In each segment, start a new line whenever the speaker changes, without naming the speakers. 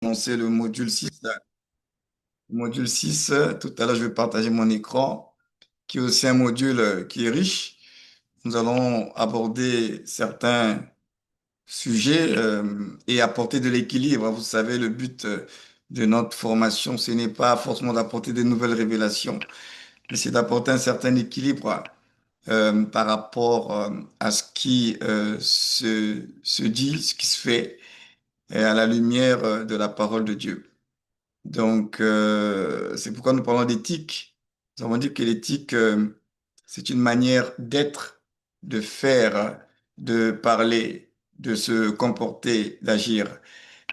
Commencer le module 6. Le module 6, tout à l'heure, je vais partager mon écran, qui est aussi un module qui est riche. Nous allons aborder certains sujets et apporter de l'équilibre. Vous savez, le but de notre formation, ce n'est pas forcément d'apporter de nouvelles révélations, mais c'est d'apporter un certain équilibre par rapport à ce qui se dit, ce qui se fait, et à la lumière de la parole de Dieu. Donc, c'est pourquoi nous parlons d'éthique. Nous avons dit que l'éthique, c'est une manière d'être, de faire, de parler, de se comporter, d'agir.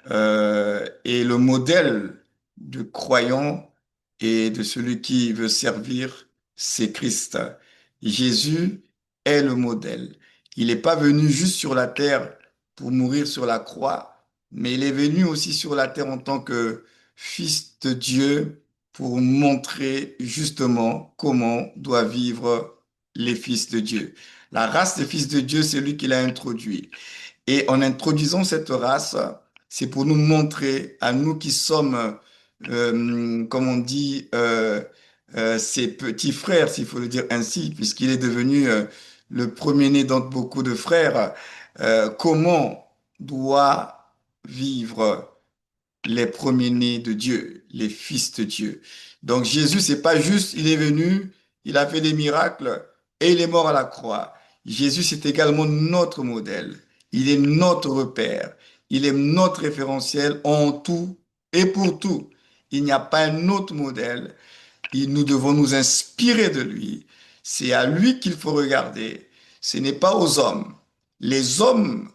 Et le modèle du croyant et de celui qui veut servir, c'est Christ. Jésus est le modèle. Il n'est pas venu juste sur la terre pour mourir sur la croix, mais il est venu aussi sur la terre en tant que Fils de Dieu pour montrer justement comment doivent vivre les fils de Dieu. La race des fils de Dieu, c'est lui qui l'a introduit. Et en introduisant cette race, c'est pour nous montrer à nous qui sommes, comme on dit, ses petits frères, s'il faut le dire ainsi, puisqu'il est devenu le premier-né d'entre beaucoup de frères, comment doit vivre les premiers-nés de Dieu, les fils de Dieu. Donc Jésus, c'est pas juste, il est venu, il a fait des miracles et il est mort à la croix. Jésus, c'est également notre modèle. Il est notre repère. Il est notre référentiel en tout et pour tout. Il n'y a pas un autre modèle. Et nous devons nous inspirer de lui. C'est à lui qu'il faut regarder. Ce n'est pas aux hommes. Les hommes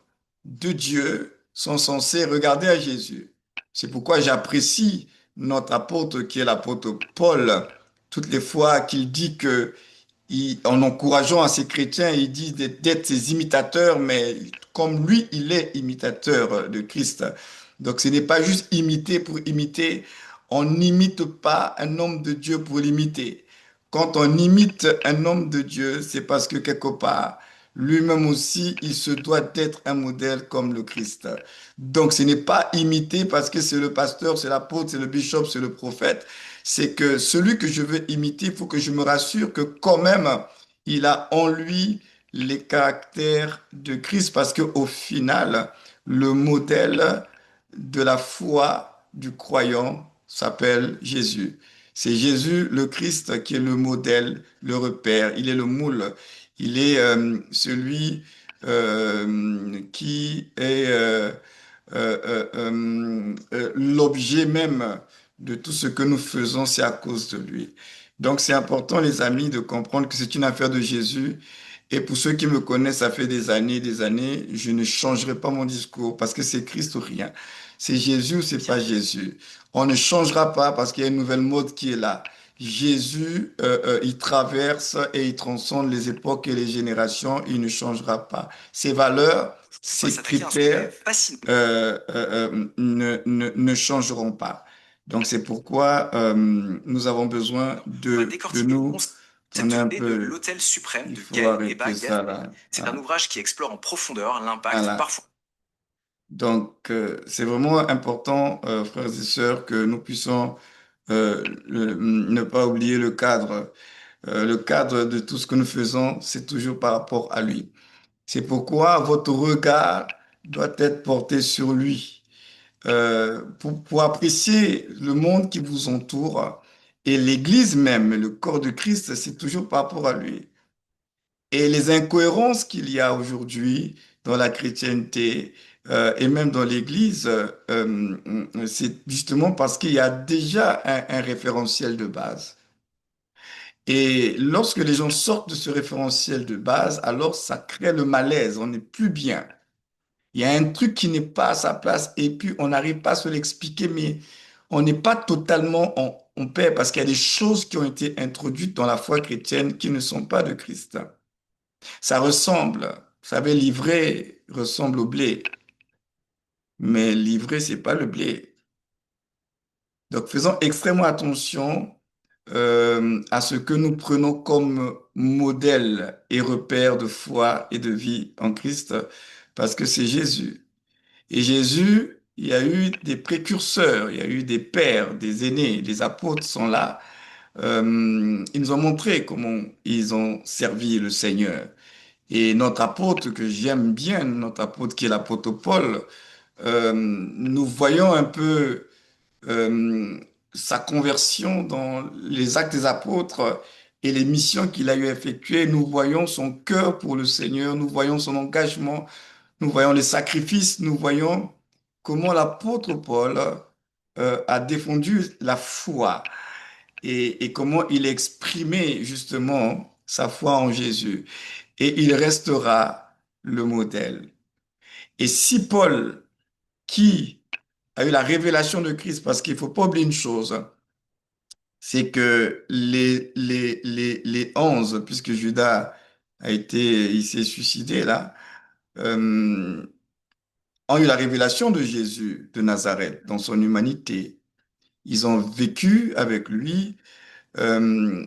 de Dieu sont censés regarder à Jésus. C'est pourquoi j'apprécie notre apôtre qui est l'apôtre Paul. Toutes les fois qu'il dit que, en encourageant à ses chrétiens, il dit d'être ses imitateurs, mais comme lui, il est imitateur de Christ. Donc ce n'est pas juste imiter pour imiter. On n'imite pas un homme de Dieu pour l'imiter. Quand on imite un homme de Dieu, c'est parce que quelque part, lui-même aussi, il se doit d'être un modèle comme le Christ. Donc, ce n'est pas imiter parce que c'est le pasteur, c'est l'apôtre, c'est le bishop, c'est le prophète. C'est que celui que je veux imiter, il faut que je me rassure que quand même, il a en lui les caractères de Christ parce qu'au final, le modèle de la foi du croyant s'appelle Jésus. C'est Jésus, le Christ, qui est le modèle, le repère. Il est le moule. Il est celui qui est l'objet même de tout ce que nous faisons, c'est à cause de lui. Donc c'est important, les amis, de comprendre que c'est une affaire de Jésus. Et pour ceux qui me connaissent, ça fait des années, je ne changerai pas mon discours parce que c'est Christ ou rien. C'est Jésus ou c'est pas Jésus. On ne changera pas parce qu'il y a une nouvelle mode qui est là. Jésus, il traverse et il transcende les époques et les générations. Il ne changera pas. Ses valeurs,
On va
ses
s'attaquer à un sujet
critères
fascinant.
ne changeront pas. Donc c'est pourquoi nous avons besoin
On va
de
décortiquer le
nous.
concept
Attendez un
clé de
peu.
l'Autel suprême
Il
de
faut
Gaël Eba
arrêter ça
Gazé.
là.
C'est un
Voilà.
ouvrage qui explore en profondeur l'impact
Voilà.
parfois.
Donc c'est vraiment important, frères et sœurs, que nous puissions ne pas oublier le cadre. Le cadre de tout ce que nous faisons, c'est toujours par rapport à lui. C'est pourquoi votre regard doit être porté sur lui. Pour apprécier le monde qui vous entoure et l'Église même, le corps de Christ, c'est toujours par rapport à lui. Et les incohérences qu'il y a aujourd'hui dans la chrétienté et même dans l'Église, c'est justement parce qu'il y a déjà un référentiel de base. Et lorsque les gens sortent de ce référentiel de base, alors ça crée le malaise, on n'est plus bien. Il y a un truc qui n'est pas à sa place et puis on n'arrive pas à se l'expliquer, mais on n'est pas totalement en paix parce qu'il y a des choses qui ont été introduites dans la foi chrétienne qui ne sont pas de Christ. Ça ressemble, vous savez, l'ivraie ressemble au blé, mais l'ivraie, c'est pas le blé. Donc faisons extrêmement attention à ce que nous prenons comme modèle et repère de foi et de vie en Christ, parce que c'est Jésus. Et Jésus, il y a eu des précurseurs, il y a eu des pères, des aînés, les apôtres sont là. Ils nous ont montré comment ils ont servi le Seigneur. Et notre apôtre que j'aime bien, notre apôtre qui est l'apôtre Paul, nous voyons un peu euh, sa conversion dans les actes des apôtres et les missions qu'il a eu effectuées. Nous voyons son cœur pour le Seigneur, nous voyons son engagement, nous voyons les sacrifices, nous voyons comment l'apôtre Paul a défendu la foi et comment il a exprimé justement sa foi en Jésus. Et il restera le modèle. Et si Paul, qui a eu la révélation de Christ, parce qu'il ne faut pas oublier une chose, c'est que les 11, puisque Judas il s'est suicidé là, euh, ont eu la révélation de Jésus de Nazareth dans son humanité. Ils ont vécu avec lui. Euh,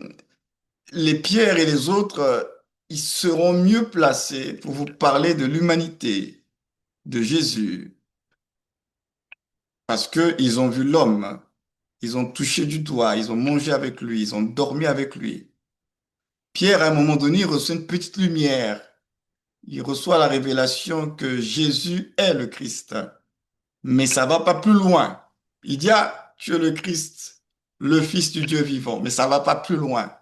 les Pierres et les autres, ils seront mieux placés pour vous parler de l'humanité de Jésus parce qu'ils ont vu l'homme, ils ont touché du doigt, ils ont mangé avec lui, ils ont dormi avec lui. Pierre, à un moment donné, reçoit une petite lumière. Il reçoit la révélation que Jésus est le Christ. Mais ça va pas plus loin. Il dit, ah, tu es le Christ, le Fils du Dieu vivant. Mais ça va pas plus loin.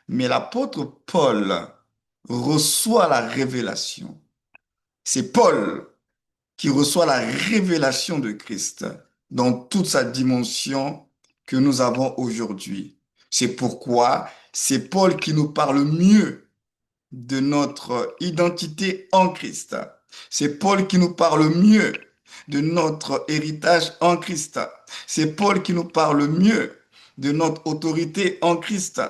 Mais l'apôtre Paul reçoit la révélation. C'est Paul qui reçoit la révélation de Christ dans toute sa dimension que nous avons aujourd'hui. C'est pourquoi c'est Paul qui nous parle mieux de notre identité en Christ. C'est Paul qui nous parle mieux de notre héritage en Christ. C'est Paul qui nous parle mieux de notre autorité en Christ.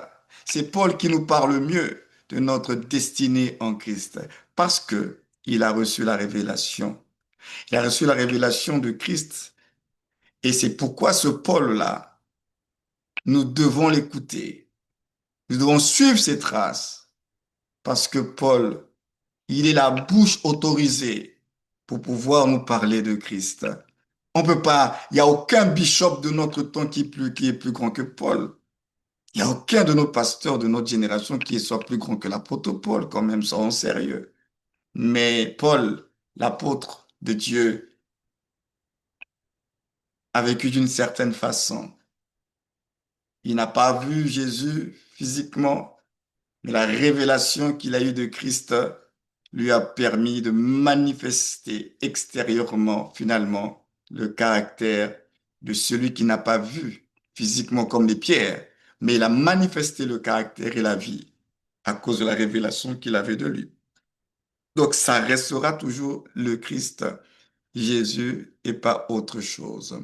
C'est Paul qui nous parle mieux de notre destinée en Christ parce que il a reçu la révélation. Il a reçu la révélation de Christ et c'est pourquoi ce Paul-là, nous devons l'écouter. Nous devons suivre ses traces parce que Paul, il est la bouche autorisée pour pouvoir nous parler de Christ. On peut pas, il n'y a aucun bishop de notre temps qui est plus grand que Paul. Il n'y a aucun de nos pasteurs de notre génération qui soit plus grand que l'apôtre Paul, quand même, soyons sérieux. Mais Paul, l'apôtre de Dieu, a vécu d'une certaine façon. Il n'a pas vu Jésus physiquement, mais la révélation qu'il a eue de Christ lui a permis de manifester extérieurement, finalement, le caractère de celui qui n'a pas vu physiquement comme les pierres, mais il a manifesté le caractère et la vie à cause de la révélation qu'il avait de lui. Donc, ça restera toujours le Christ, Jésus, et pas autre chose.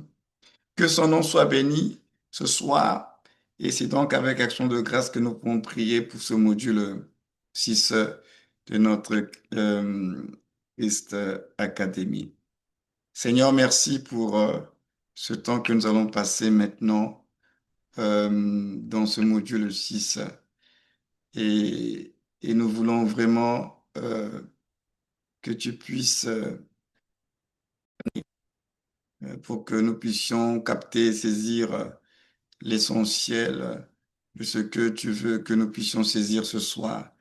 Que son nom soit béni ce soir. Et c'est donc avec action de grâce que nous pouvons prier pour ce module 6 de notre Christ Academy. Seigneur, merci pour ce temps que nous allons passer maintenant dans ce module 6. Et nous voulons vraiment que tu puisses, pour que nous puissions capter, saisir l'essentiel de ce que tu veux que nous puissions saisir ce soir.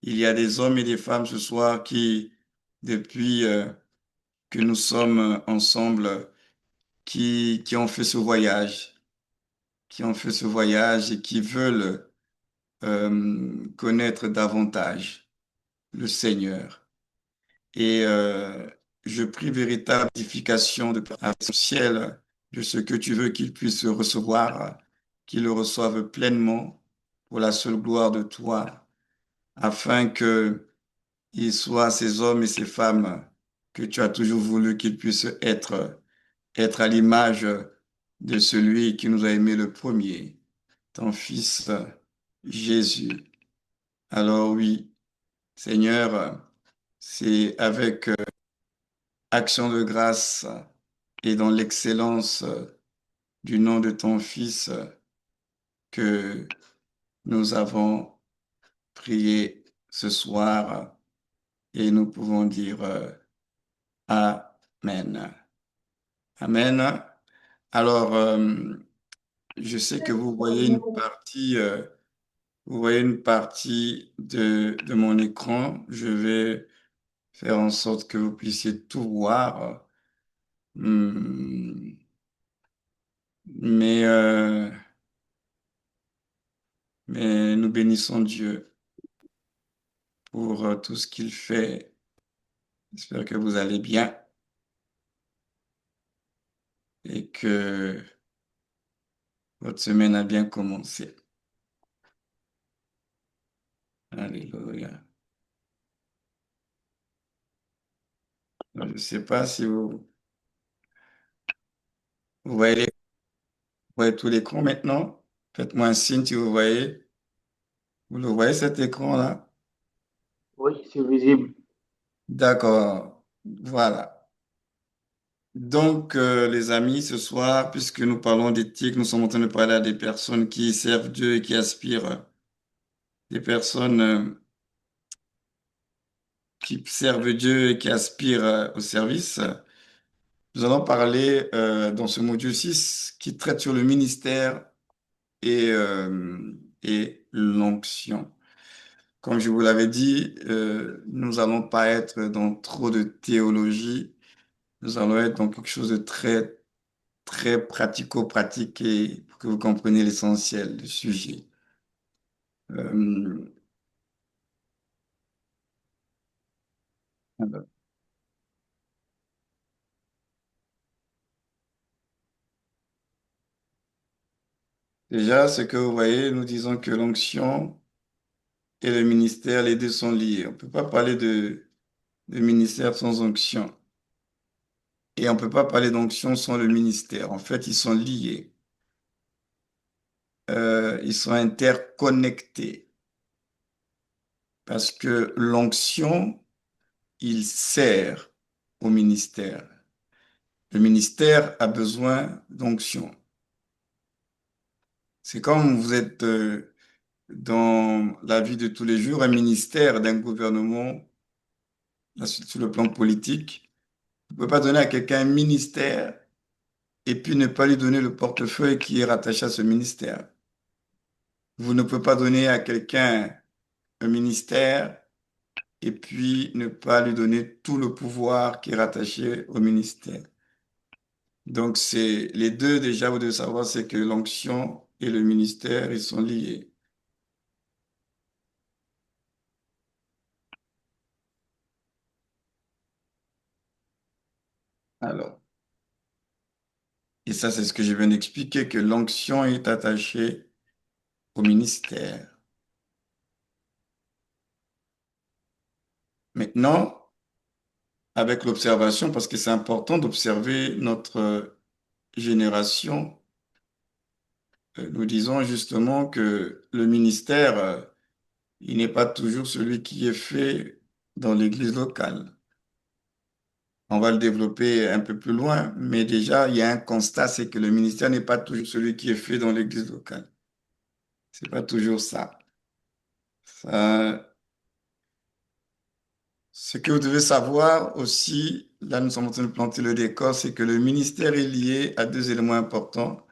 Il y a des hommes et des femmes ce soir qui, depuis que nous sommes ensemble, qui ont fait ce voyage, qui ont fait ce voyage et qui veulent connaître davantage le Seigneur. Et je prie véritable édification de ciel de ce que tu veux qu'ils puissent recevoir, qu'ils le reçoivent pleinement pour la seule gloire de toi, afin que ils soient ces hommes et ces femmes que tu as toujours voulu qu'ils puissent être à l'image de celui qui nous a aimés le premier, ton Fils Jésus. Alors oui, Seigneur, c'est avec action de grâce et dans l'excellence du nom de ton Fils que nous avons prié ce soir et nous pouvons dire Amen. Amen. Alors, je sais que vous voyez une partie de mon écran. Je vais faire en sorte que vous puissiez tout voir. Hum, mais, euh, mais nous bénissons Dieu pour tout ce qu'il fait. J'espère que vous allez bien et que votre semaine a bien commencé. Alléluia. Je ne sais pas si vous voyez, vous voyez tout l'écran maintenant. Faites-moi un signe si vous voyez. Vous le voyez cet écran-là?
Oui, c'est visible.
D'accord. Voilà. Donc, les amis, ce soir, puisque nous parlons d'éthique, nous sommes en train de parler à des personnes qui servent Dieu et qui aspirent, des personnes qui servent Dieu et qui aspirent au service. Nous allons parler dans ce module 6 qui traite sur le ministère et l'onction. Comme je vous l'avais dit, nous allons pas être dans trop de théologie. Nous allons être dans quelque chose de très, très pratico-pratique et pour que vous compreniez l'essentiel du sujet. Euh, alors, déjà, ce que vous voyez, nous disons que l'onction et le ministère, les deux sont liés. On ne peut pas parler de ministère sans onction. Et on ne peut pas parler d'onction sans le ministère. En fait, ils sont liés. Ils sont interconnectés. Parce que l'onction, il sert au ministère. Le ministère a besoin d'onction. C'est comme vous êtes dans la vie de tous les jours, un ministère d'un gouvernement, là, sur le plan politique. Vous ne pouvez pas donner à quelqu'un un ministère et puis ne pas lui donner le portefeuille qui est rattaché à ce ministère. Vous ne pouvez pas donner à quelqu'un un ministère et puis ne pas lui donner tout le pouvoir qui est rattaché au ministère. Donc, c'est les deux, déjà, vous devez savoir, c'est que l'onction et le ministère, ils sont liés. Alors, et ça, c'est ce que je viens d'expliquer, que l'onction est attachée au ministère. Maintenant, avec l'observation, parce que c'est important d'observer notre génération, nous disons justement que le ministère, il n'est pas toujours celui qui est fait dans l'église locale. On va le développer un peu plus loin, mais déjà, il y a un constat, c'est que le ministère n'est pas toujours celui qui est fait dans l'église locale. C'est pas toujours ça. Ça, ce que vous devez savoir aussi, là, nous sommes en train de planter le décor, c'est que le ministère est lié à deux éléments importants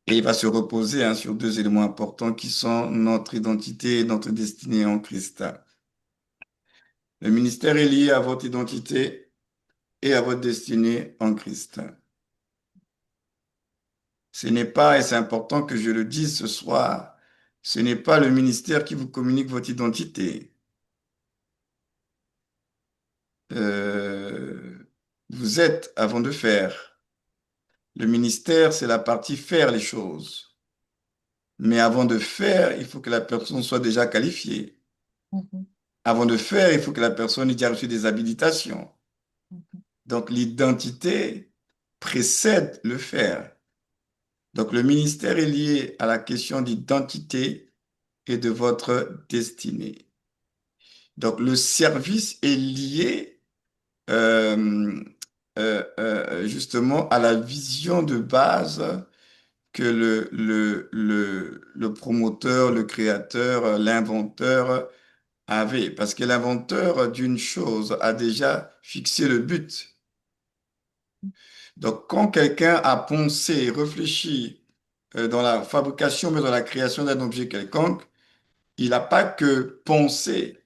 et il va se reposer sur deux éléments importants qui sont notre identité et notre destinée en Christ. Le ministère est lié à votre identité et à votre destinée en Christ. Ce n'est pas, et c'est important que je le dise ce soir, ce n'est pas le ministère qui vous communique votre identité. Euh, vous êtes avant de faire. Le ministère, c'est la partie faire les choses. Mais avant de faire, il faut que la personne soit déjà qualifiée.
Mhm,
Avant de faire, il faut que la personne ait déjà reçu des habilitations.
mhm.
Donc l'identité précède le faire. Donc le ministère est lié à la question d'identité et de votre destinée. Donc le service est lié euh, justement à la vision de base que le promoteur, le créateur, l'inventeur avait. Parce que l'inventeur d'une chose a déjà fixé le but. Donc, quand quelqu'un a pensé, réfléchi dans la fabrication, mais dans la création d'un objet quelconque, il n'a pas que pensé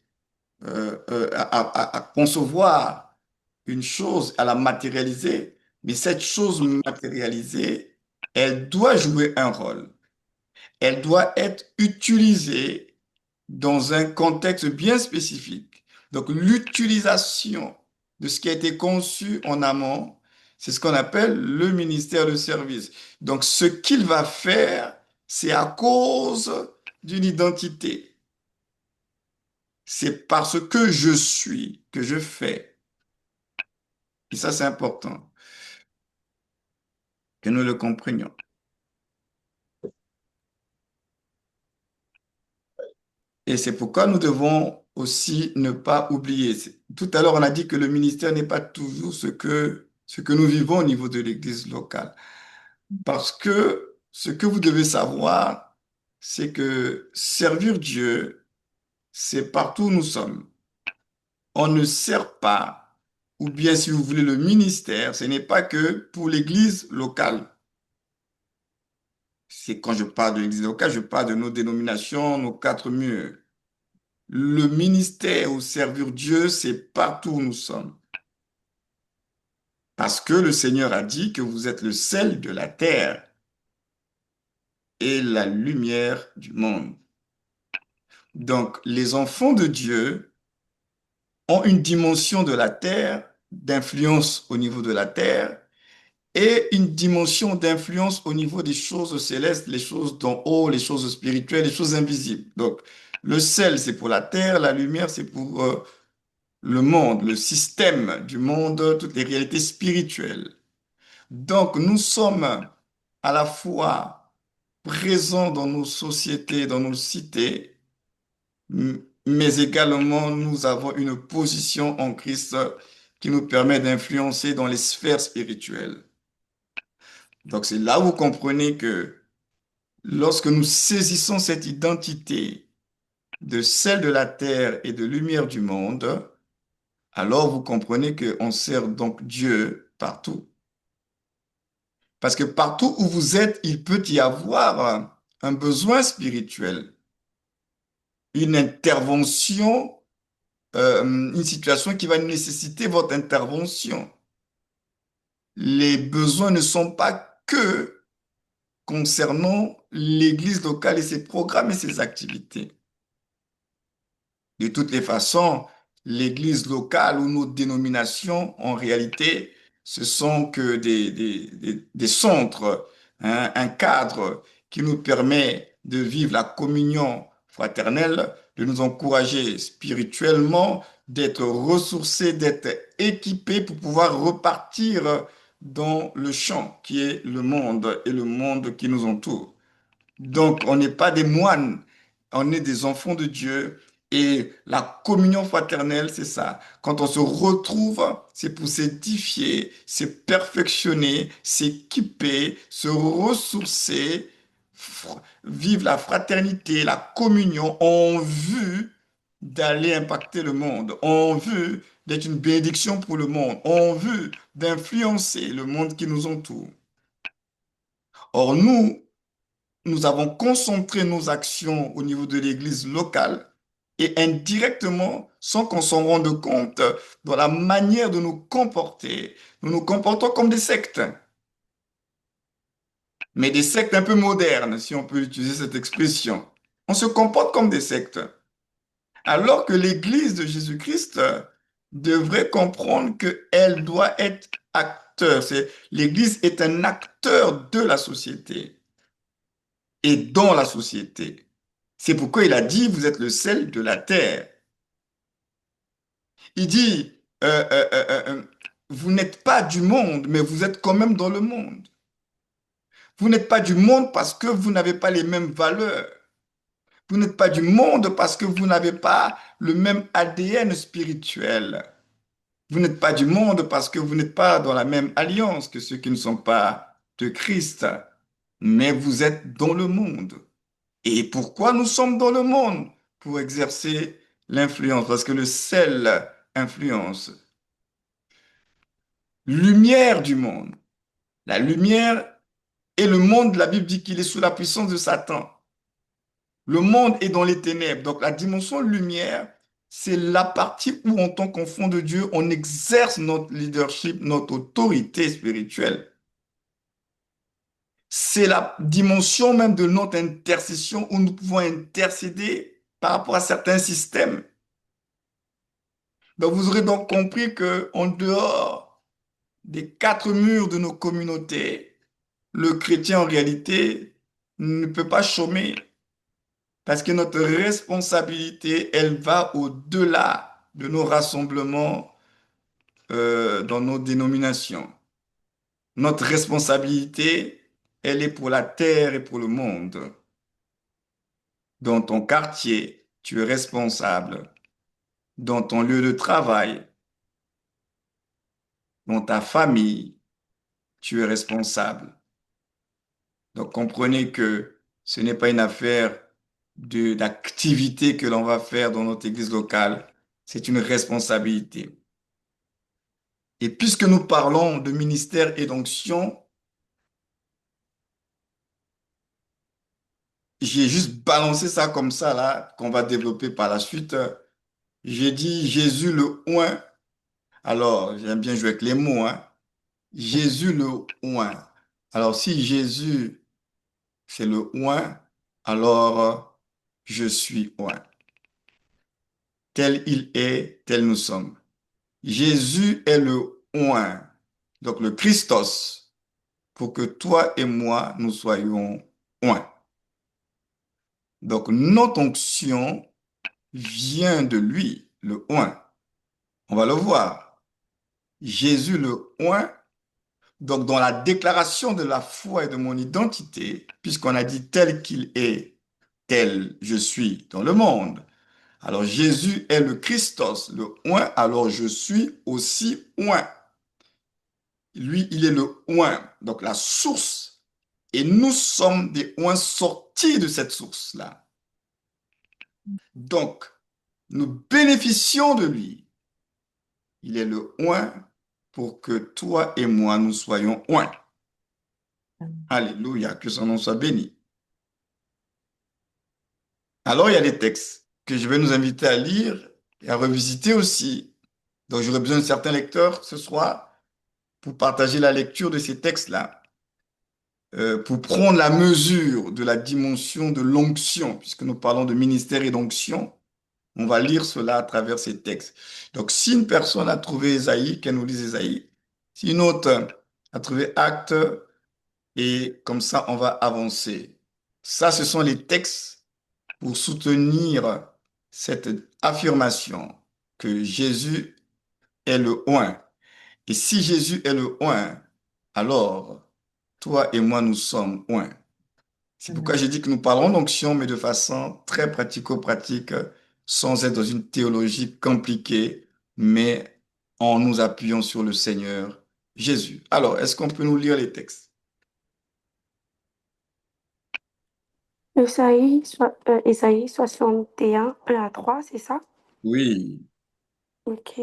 à concevoir une chose, à la matérialiser, mais cette chose matérialisée, elle doit jouer un rôle. Elle doit être utilisée dans un contexte bien spécifique. Donc, l'utilisation de ce qui a été conçu en amont, c'est ce qu'on appelle le ministère de service. Donc, ce qu'il va faire, c'est à cause d'une identité. C'est parce que je suis que je fais. Et ça, c'est important que nous le comprenions. Et c'est pourquoi nous devons aussi ne pas oublier. Tout à l'heure, on a dit que le ministère n'est pas toujours ce que nous vivons au niveau de l'Église locale. Parce que ce que vous devez savoir, c'est que servir Dieu, c'est partout où nous sommes. On ne sert pas, ou bien si vous voulez, le ministère, ce n'est pas que pour l'Église locale. C'est quand je parle de l'Église locale, je parle de nos dénominations, nos quatre murs. Le ministère ou servir Dieu, c'est partout où nous sommes. Parce que le Seigneur a dit que vous êtes le sel de la terre et la lumière du monde. Donc, les enfants de Dieu ont une dimension de la terre, d'influence au niveau de la terre, et une dimension d'influence au niveau des choses célestes, les choses d'en haut, les choses spirituelles, les choses invisibles. Donc, le sel, c'est pour la terre, la lumière, c'est pour le monde, le système du monde, toutes les réalités spirituelles. Donc, nous sommes à la fois présents dans nos sociétés, dans nos cités, mais également nous avons une position en Christ qui nous permet d'influencer dans les sphères spirituelles. Donc, c'est là où vous comprenez que lorsque nous saisissons cette identité de celle de la terre et de lumière du monde, alors vous comprenez qu'on sert donc Dieu partout. Parce que partout où vous êtes, il peut y avoir un besoin spirituel, une intervention, une situation qui va nécessiter votre intervention. Les besoins ne sont pas que concernant l'Église locale et ses programmes et ses activités. De toutes les façons, l'église locale ou nos dénominations, en réalité, ce sont que des centres, hein, un cadre qui nous permet de vivre la communion fraternelle, de nous encourager spirituellement, d'être ressourcés, d'être équipés pour pouvoir repartir dans le champ qui est le monde et le monde qui nous entoure. Donc, on n'est pas des moines, on est des enfants de Dieu. Et la communion fraternelle, c'est ça. Quand on se retrouve, c'est pour s'édifier, se perfectionner, s'équiper, se ressourcer, vivre la fraternité, la communion en vue d'aller impacter le monde, en vue d'être une bénédiction pour le monde, en vue d'influencer le monde qui nous entoure. Or, nous avons concentré nos actions au niveau de l'église locale et indirectement, sans qu'on s'en rende compte, dans la manière de nous comporter. Nous nous comportons comme des sectes, mais des sectes un peu modernes, si on peut utiliser cette expression. On se comporte comme des sectes, alors que l'église de Jésus-Christ devrait comprendre qu'elle doit être acteur. L'église est un acteur de la société et dans la société. C'est pourquoi il a dit, vous êtes le sel de la terre. Il dit, vous n'êtes pas du monde, mais vous êtes quand même dans le monde. Vous n'êtes pas du monde parce que vous n'avez pas les mêmes valeurs. Vous n'êtes pas du monde parce que vous n'avez pas le même ADN spirituel. Vous n'êtes pas du monde parce que vous n'êtes pas dans la même alliance que ceux qui ne sont pas de Christ. Mais vous êtes dans le monde. Et pourquoi nous sommes dans le monde? Pour exercer l'influence, parce que le sel influence. Lumière du monde. La lumière et le monde, la Bible dit qu'il est sous la puissance de Satan. Le monde est dans les ténèbres. Donc la dimension lumière, c'est la partie où, en tant qu'enfant de Dieu, on exerce notre leadership, notre autorité spirituelle. C'est la dimension même de notre intercession où nous pouvons intercéder par rapport à certains systèmes. Donc vous aurez donc compris que en dehors des quatre murs de nos communautés, le chrétien en réalité ne peut pas chômer parce que notre responsabilité, elle va au-delà de nos rassemblements dans nos dénominations. Notre responsabilité, elle est pour la terre et pour le monde. Dans ton quartier, tu es responsable. Dans ton lieu de travail, dans ta famille, tu es responsable. Donc comprenez que ce n'est pas une affaire d'activité que l'on va faire dans notre église locale, c'est une responsabilité. Et puisque nous parlons de ministère et d'onction, j'ai juste balancé ça comme ça là, qu'on va développer par la suite. J'ai dit Jésus le oint. Alors, j'aime bien jouer avec les mots, hein. Jésus le oint. Alors, si Jésus, c'est le oint, alors je suis oint. Tel il est, tel nous sommes. Jésus est le oint, donc le Christos, pour que toi et moi, nous soyons oints. Donc, notre onction vient de lui, le oint. On va le voir. Jésus le oint. Donc, dans la déclaration de la foi et de mon identité, puisqu'on a dit tel qu'il est, tel je suis dans le monde. Alors, Jésus est le Christos, le oint, alors je suis aussi oint. Lui, il est le oint, donc la source. Et nous sommes des oints sortis de cette source-là. Donc, nous bénéficions de lui. Il est le oint pour que toi et moi, nous soyons oints. Alléluia, que son nom soit béni. Alors, il y a des textes que je vais nous inviter à lire et à revisiter aussi. Donc, j'aurai besoin de certains lecteurs ce soir pour partager la lecture de ces textes-là, pour prendre la mesure de la dimension de l'onction, puisque nous parlons de ministère et d'onction. On va lire cela à travers ces textes. Donc, si une personne a trouvé Ésaïe, qu'elle nous lise Ésaïe. Si une autre a trouvé Acte, et comme ça, on va avancer. Ça, ce sont les textes pour soutenir cette affirmation que Jésus est le oint. Et si Jésus est le oint, alors toi et moi, nous sommes oints. C'est pourquoi j'ai dit que nous parlerons d'onction, mais de façon très pratico-pratique, sans être dans une théologie compliquée, mais en nous appuyant sur le Seigneur Jésus. Alors, est-ce qu'on peut nous lire les textes?
Ésaïe 61, 1 à 3, c'est ça?
Oui.
Ok.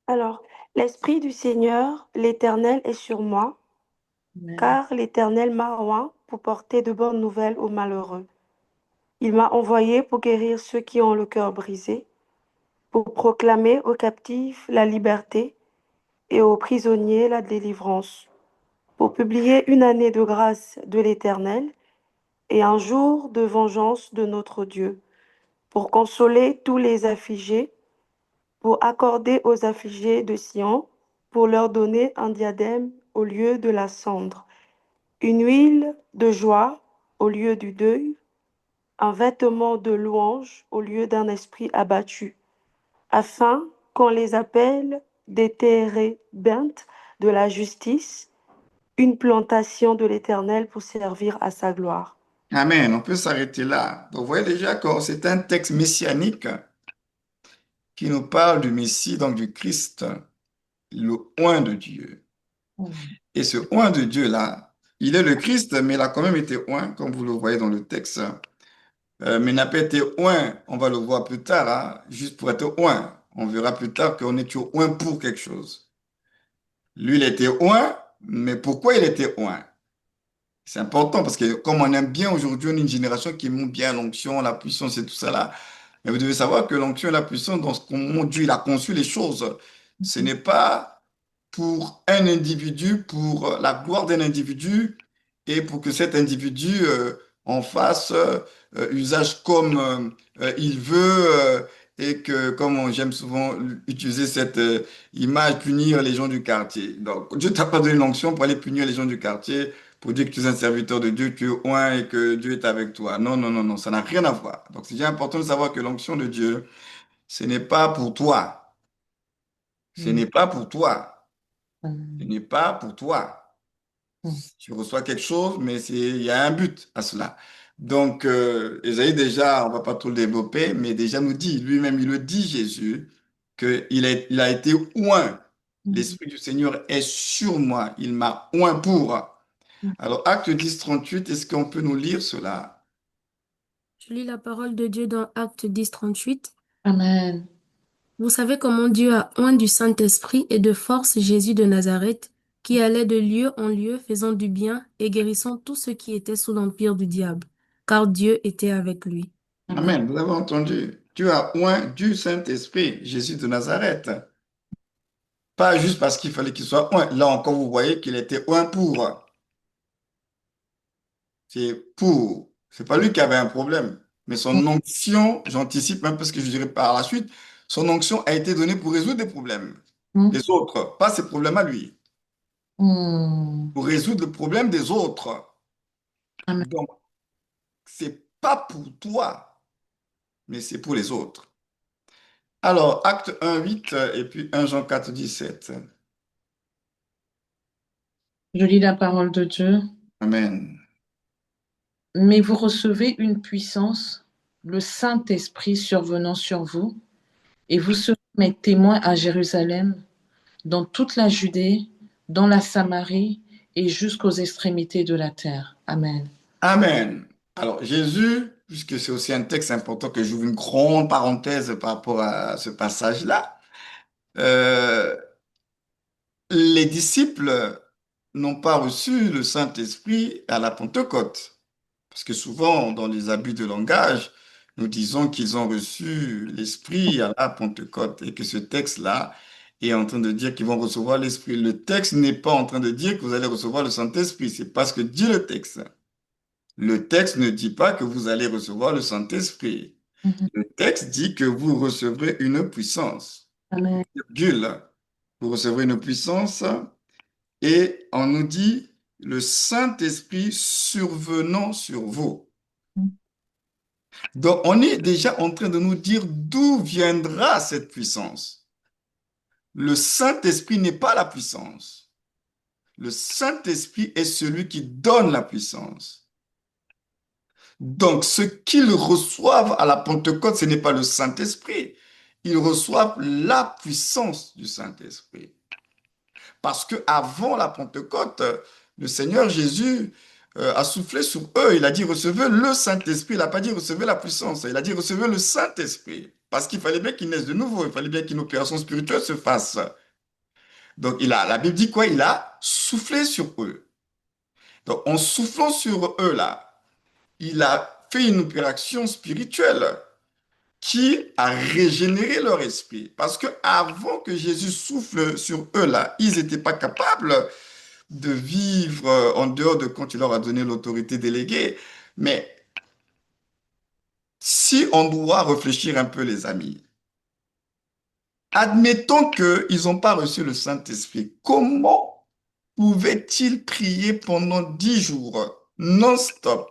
Alors, l'Esprit du Seigneur, l'Éternel, est sur moi, car l'Éternel m'a oint pour porter de bonnes nouvelles aux malheureux. Il m'a envoyé pour guérir ceux qui ont le cœur brisé, pour proclamer aux captifs la liberté et aux prisonniers la délivrance, pour publier une année de grâce de l'Éternel et un jour de vengeance de notre Dieu, pour consoler tous les affligés, pour accorder aux affligés de Sion, pour leur donner un diadème au lieu de la cendre, une huile de joie au lieu du deuil, un vêtement de louange au lieu d'un esprit abattu, afin qu'on les appelle des térébintes de la justice, une plantation de l'Éternel pour servir à sa gloire.
Amen. On peut s'arrêter là. Donc, vous voyez déjà que c'est un texte messianique qui nous parle du Messie, donc du Christ, le oint de Dieu. Et ce oint de Dieu-là, il est le Christ, mais il a quand même été oint, comme vous le voyez dans le texte. Mais il n'a pas été oint, on va le voir plus tard, hein, juste pour être oint. On verra plus tard qu'on est oint pour quelque chose. Lui, il était oint Mais pourquoi il était oint? C'est important parce que comme on aime bien aujourd'hui, on est une génération qui aime bien l'onction, la puissance et tout ça là. Mais vous devez savoir que l'onction et la puissance, dans ce comment Dieu il a conçu les choses, ce n'est pas pour un individu, pour la gloire d'un individu et pour que cet individu en fasse usage comme il veut et que, comme j'aime souvent utiliser cette image, punir les gens du quartier. Donc, Dieu t'a pas donné l'onction pour aller punir les gens du quartier, pour dire que tu es un serviteur de Dieu, tu es oint et que Dieu est avec toi. Non, non, non, non, ça n'a rien à voir. Donc, c'est bien important de savoir que l'onction de Dieu, ce n'est pas pour toi. Ce
Mm.
n'est pas pour toi. Ce
Mm.
n'est pas pour toi.
Mm.
Tu reçois quelque chose, mais il y a un but à cela. Donc, Esaïe, déjà, on va pas tout le développer, mais déjà nous dit, lui-même, il le dit, Jésus, il a été oint.
Mm.
L'Esprit du Seigneur est sur moi. Il m'a oint pour. Alors, Acte 10, 38, est-ce qu'on peut nous lire cela?
Je lis la parole de Dieu dans Acte 10, 38.
Amen.
Vous savez comment Dieu a oint du Saint-Esprit et de force Jésus de Nazareth, qui allait de lieu en lieu faisant du bien et guérissant tous ceux qui étaient sous l'empire du diable, car Dieu était avec lui.
Amen.
Amen. Vous avez entendu. Dieu a oint du Saint-Esprit, Jésus de Nazareth. Pas juste parce qu'il fallait qu'il soit oint. Là encore, vous voyez qu'il était oint pour. C'est pour. C'est pas lui qui avait un problème. Mais son onction, j'anticipe même parce que je dirai par la suite, son onction a été donnée pour résoudre des problèmes
Mm.
des autres, pas ses problèmes à lui,
Mm.
pour résoudre le problème des autres.
Amen.
Donc, c'est pas pour toi, mais c'est pour les autres. Alors, acte 1, 8 et puis 1 Jean 4, 17.
Je lis la parole de Dieu.
Amen.
Mais vous recevez une puissance, le Saint-Esprit survenant sur vous, et vous serez mes témoins à Jérusalem, dans toute la Judée, dans la Samarie et jusqu'aux extrémités de la terre. Amen.
Amen. Alors, Jésus, puisque c'est aussi un texte important que j'ouvre une grande parenthèse par rapport à ce passage-là, euh, les disciples n'ont pas reçu le Saint-Esprit à la Pentecôte. Parce que souvent, dans les abus de langage, nous disons qu'ils ont reçu l'Esprit à la Pentecôte et que ce texte-là est en train de dire qu'ils vont recevoir l'Esprit. Le texte n'est pas en train de dire que vous allez recevoir le Saint-Esprit. C'est parce que dit le texte. Le texte ne dit pas que vous allez recevoir le Saint-Esprit.
Mhm.
Le texte dit que vous recevrez une puissance.
Amen.
Virgule. Vous recevrez une puissance et on nous dit le Saint-Esprit survenant sur vous. Donc, on est déjà en train de nous dire d'où viendra cette puissance. Le Saint-Esprit n'est pas la puissance. Le Saint-Esprit est celui qui donne la puissance. Donc, ce qu'ils reçoivent à la Pentecôte, ce n'est pas le Saint-Esprit. Ils reçoivent la puissance du Saint-Esprit. Parce que avant la Pentecôte, le Seigneur Jésus a soufflé sur eux. Il a dit recevez le Saint-Esprit. Il n'a pas dit recevez la puissance. Il a dit recevez le Saint-Esprit. Parce qu'il fallait bien qu'ils naissent de nouveau. Il fallait bien qu'une opération spirituelle se fasse. Donc la Bible dit quoi? Il a soufflé sur eux. Donc en soufflant sur eux là, il a fait une opération spirituelle qui a régénéré leur esprit. Parce que avant que Jésus souffle sur eux là, ils n'étaient pas capables de vivre en dehors de quand il leur a donné l'autorité déléguée. Mais si on doit réfléchir un peu, les amis, admettons qu'ils n'ont pas reçu le Saint-Esprit. Comment pouvaient-ils prier pendant 10 jours non-stop?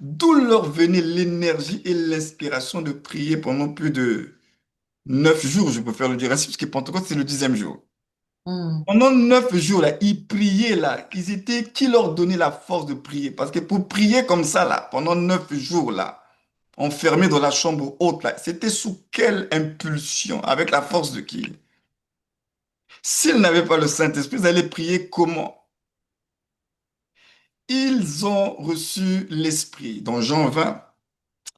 D'où leur venait l'énergie et l'inspiration de prier pendant plus de 9 jours, je préfère le dire ainsi, parce que Pentecôte, c'est le 10e jour.
Mm.
Pendant 9 jours, là, ils priaient, là. Qui leur donnait la force de prier? Parce que pour prier comme ça, là, pendant 9 jours, là, enfermés dans la chambre haute, là, c'était sous quelle impulsion? Avec la force de qui? S'ils n'avaient pas le Saint-Esprit, ils allaient prier comment? Ils ont reçu l'Esprit. Dans Jean 20,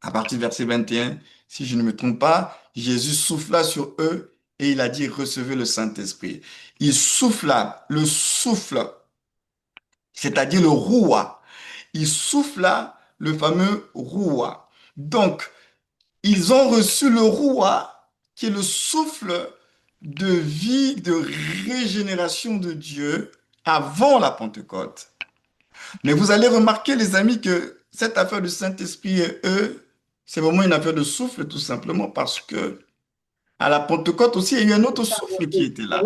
à partir du verset 21, si je ne me trompe pas, Jésus souffla sur eux et il a dit, recevez le Saint-Esprit. Il souffla, le souffle c'est-à-dire le roua. Il souffla le fameux roua. Donc, ils ont reçu le roua, qui est le souffle de vie, de régénération de Dieu avant la Pentecôte. Mais vous allez remarquer, les amis, que cette affaire du Saint-Esprit et eux, c'est vraiment une affaire de souffle, tout simplement, parce que à la Pentecôte aussi, il y a eu un autre souffle qui était là.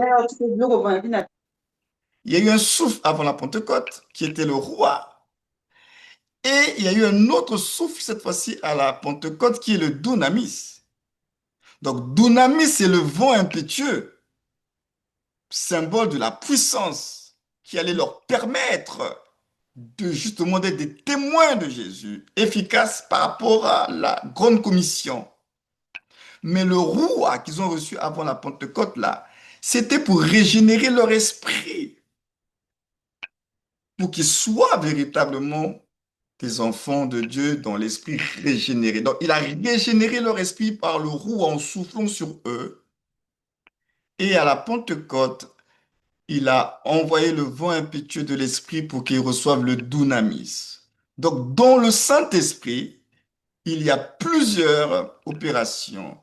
Il y a eu un souffle avant la Pentecôte, qui était le roi. Et il y a eu un autre souffle, cette fois-ci, à la Pentecôte, qui est le dunamis. Donc, dunamis, c'est le vent impétueux, symbole de la puissance, qui allait leur permettre de justement d'être des témoins de Jésus, efficaces par rapport à la grande commission. Mais le roi qu'ils ont reçu avant la Pentecôte, là, c'était pour régénérer leur esprit, pour qu'ils soient véritablement des enfants de Dieu dans l'esprit régénéré. Donc, il a régénéré leur esprit par le roux en soufflant sur eux. Et à la Pentecôte, il a envoyé le vent impétueux de l'esprit pour qu'ils reçoivent le dunamis. Donc, dans le Saint-Esprit, il y a plusieurs opérations.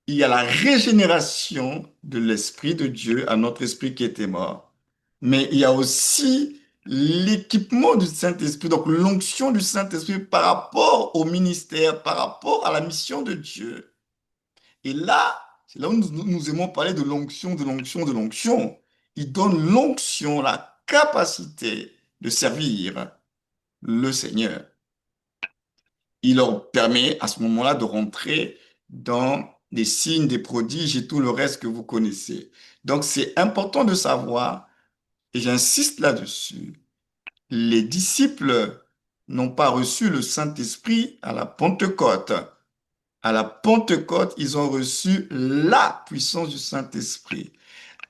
Il y a la régénération de l'esprit de Dieu à notre esprit qui était mort. Mais il y a aussi l'équipement du Saint-Esprit, donc l'onction du Saint-Esprit par rapport au ministère, par rapport à la mission de Dieu. Et là, c'est là où nous aimons parler de l'onction, de l'onction, de l'onction. Il donne l'onction, la capacité de servir le Seigneur. Il leur permet à ce moment-là de rentrer dans des signes, des prodiges et tout le reste que vous connaissez. Donc, c'est important de savoir, et j'insiste là-dessus, les disciples n'ont pas reçu le Saint-Esprit à la Pentecôte. À la Pentecôte, ils ont reçu la puissance du Saint-Esprit.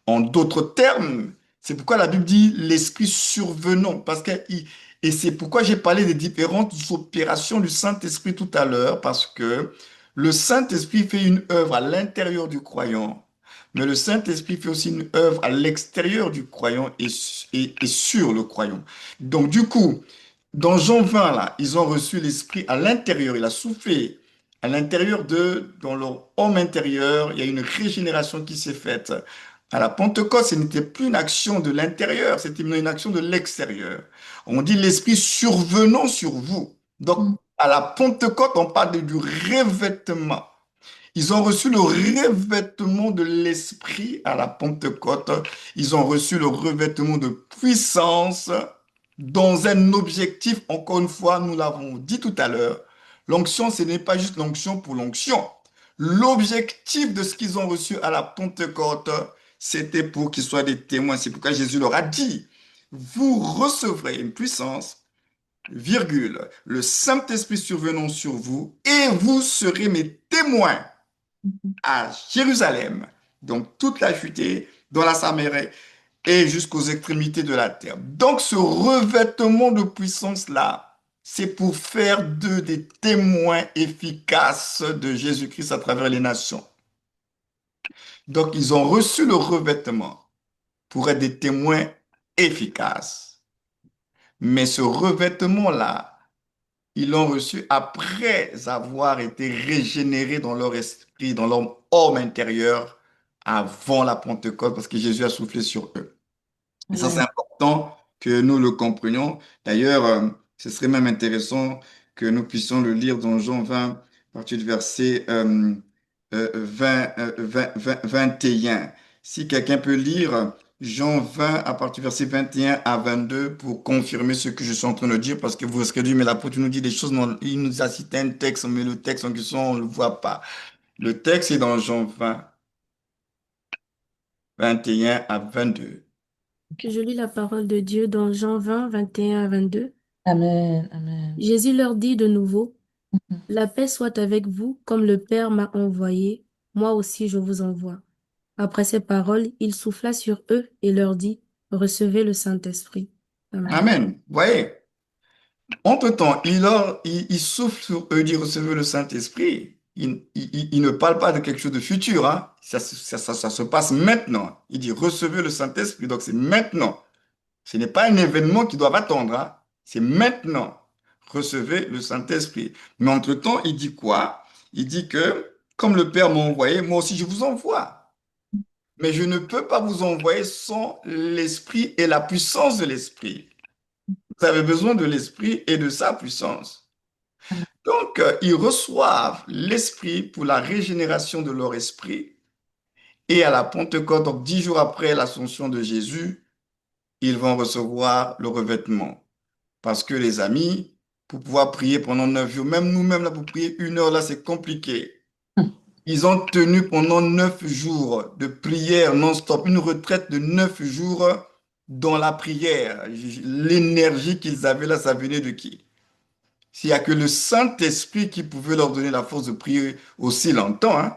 En d'autres termes, c'est pourquoi la Bible dit l'Esprit survenant, et c'est pourquoi j'ai parlé des différentes opérations du Saint-Esprit tout à l'heure, parce que le Saint-Esprit fait une œuvre à l'intérieur du croyant, mais le Saint-Esprit fait aussi une œuvre à l'extérieur du croyant et sur le croyant. Donc du coup, dans Jean 20, là, ils ont reçu l'Esprit à l'intérieur, il a soufflé à l'intérieur d'eux, dans leur homme intérieur, il y a une régénération qui s'est faite. À la Pentecôte, ce n'était plus une action de l'intérieur, c'était une action de l'extérieur. On dit l'Esprit survenant sur vous. Donc, à la Pentecôte, on parle du revêtement. Ils ont reçu le revêtement de l'Esprit à la Pentecôte. Ils ont reçu le revêtement de puissance dans un objectif, encore une fois, nous l'avons dit tout à l'heure. L'onction, ce n'est pas juste l'onction pour l'onction. L'objectif de ce qu'ils ont reçu à la Pentecôte, c'était pour qu'ils soient des témoins. C'est pourquoi Jésus leur a dit, vous recevrez une puissance, virgule, le Saint-Esprit survenant sur vous, et vous serez mes témoins à Jérusalem, donc toute la Judée, dans la Samarie et jusqu'aux extrémités de la terre. Donc ce revêtement de puissance-là, c'est pour faire d'eux des témoins efficaces de Jésus-Christ à travers les nations. Donc ils ont reçu le revêtement pour être des témoins efficaces. Mais ce revêtement-là, ils l'ont reçu après avoir été régénérés dans leur esprit, dans leur homme intérieur, avant la Pentecôte, parce que Jésus a soufflé sur eux. Et ça, c'est important que nous le comprenions. D'ailleurs, ce serait même intéressant que nous puissions le lire dans Jean 20, à partir du verset 21. Si quelqu'un peut lire Jean 20, à partir du verset 21 à 22, pour confirmer ce que je suis en train de dire, parce que vous serez dit, mais l'apôtre nous dit des choses, non, il nous a cité un texte, mais le texte en question, on ne le voit pas. Le texte est dans Jean 20, 21 à 22.
Je lis la parole de Dieu dans Jean 20, 21 à 22.
Amen, amen.
Jésus leur dit de nouveau, la paix soit avec vous, comme le Père m'a envoyé, moi aussi je vous envoie. Après ces paroles, il souffla sur eux et leur dit, recevez le Saint-Esprit. Amen.
Amen. Vous voyez, entre-temps, il souffle sur eux, dit recevez le Saint-Esprit. Il ne parle pas de quelque chose de futur, hein. Ça se passe maintenant. Il dit recevez le Saint-Esprit, donc c'est maintenant. Ce n'est pas un événement qui doit attendre, hein. C'est maintenant. Recevez le Saint-Esprit. Mais entre-temps, il dit quoi? Il dit que, comme le Père m'a envoyé, moi aussi je vous envoie. Mais je ne peux pas vous envoyer sans l'Esprit et la puissance de l'Esprit. Vous avez besoin de l'Esprit et de sa puissance. Donc, ils reçoivent l'Esprit pour la régénération de leur esprit. Et à la Pentecôte, donc 10 jours après l'ascension de Jésus, ils vont recevoir le revêtement. Parce que les amis, pour pouvoir prier pendant 9 jours, même nous-mêmes, là, pour prier 1 heure, là, c'est compliqué. Ils ont tenu pendant 9 jours de prière non-stop, une retraite de 9 jours dans la prière. L'énergie qu'ils avaient là, ça venait de qui? S'il n'y a que le Saint-Esprit qui pouvait leur donner la force de prier aussi longtemps, hein.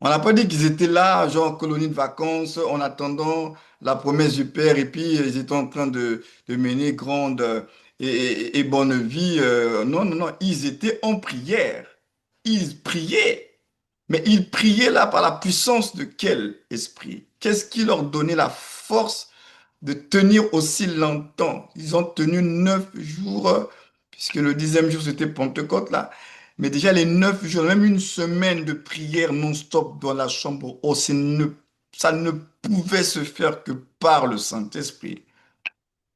On n'a pas dit qu'ils étaient là, genre colonie de vacances, en attendant la promesse du Père, et puis ils étaient en train de mener grande et bonne vie. Non, non, non, ils étaient en prière. Ils priaient. Mais ils priaient là par la puissance de quel esprit? Qu'est-ce qui leur donnait la force de tenir aussi longtemps? Ils ont tenu 9 jours, puisque le 10e jour c'était Pentecôte là. Mais déjà les 9 jours, même une semaine de prière non-stop dans la chambre, oh, ça ne pouvait se faire que par le Saint-Esprit.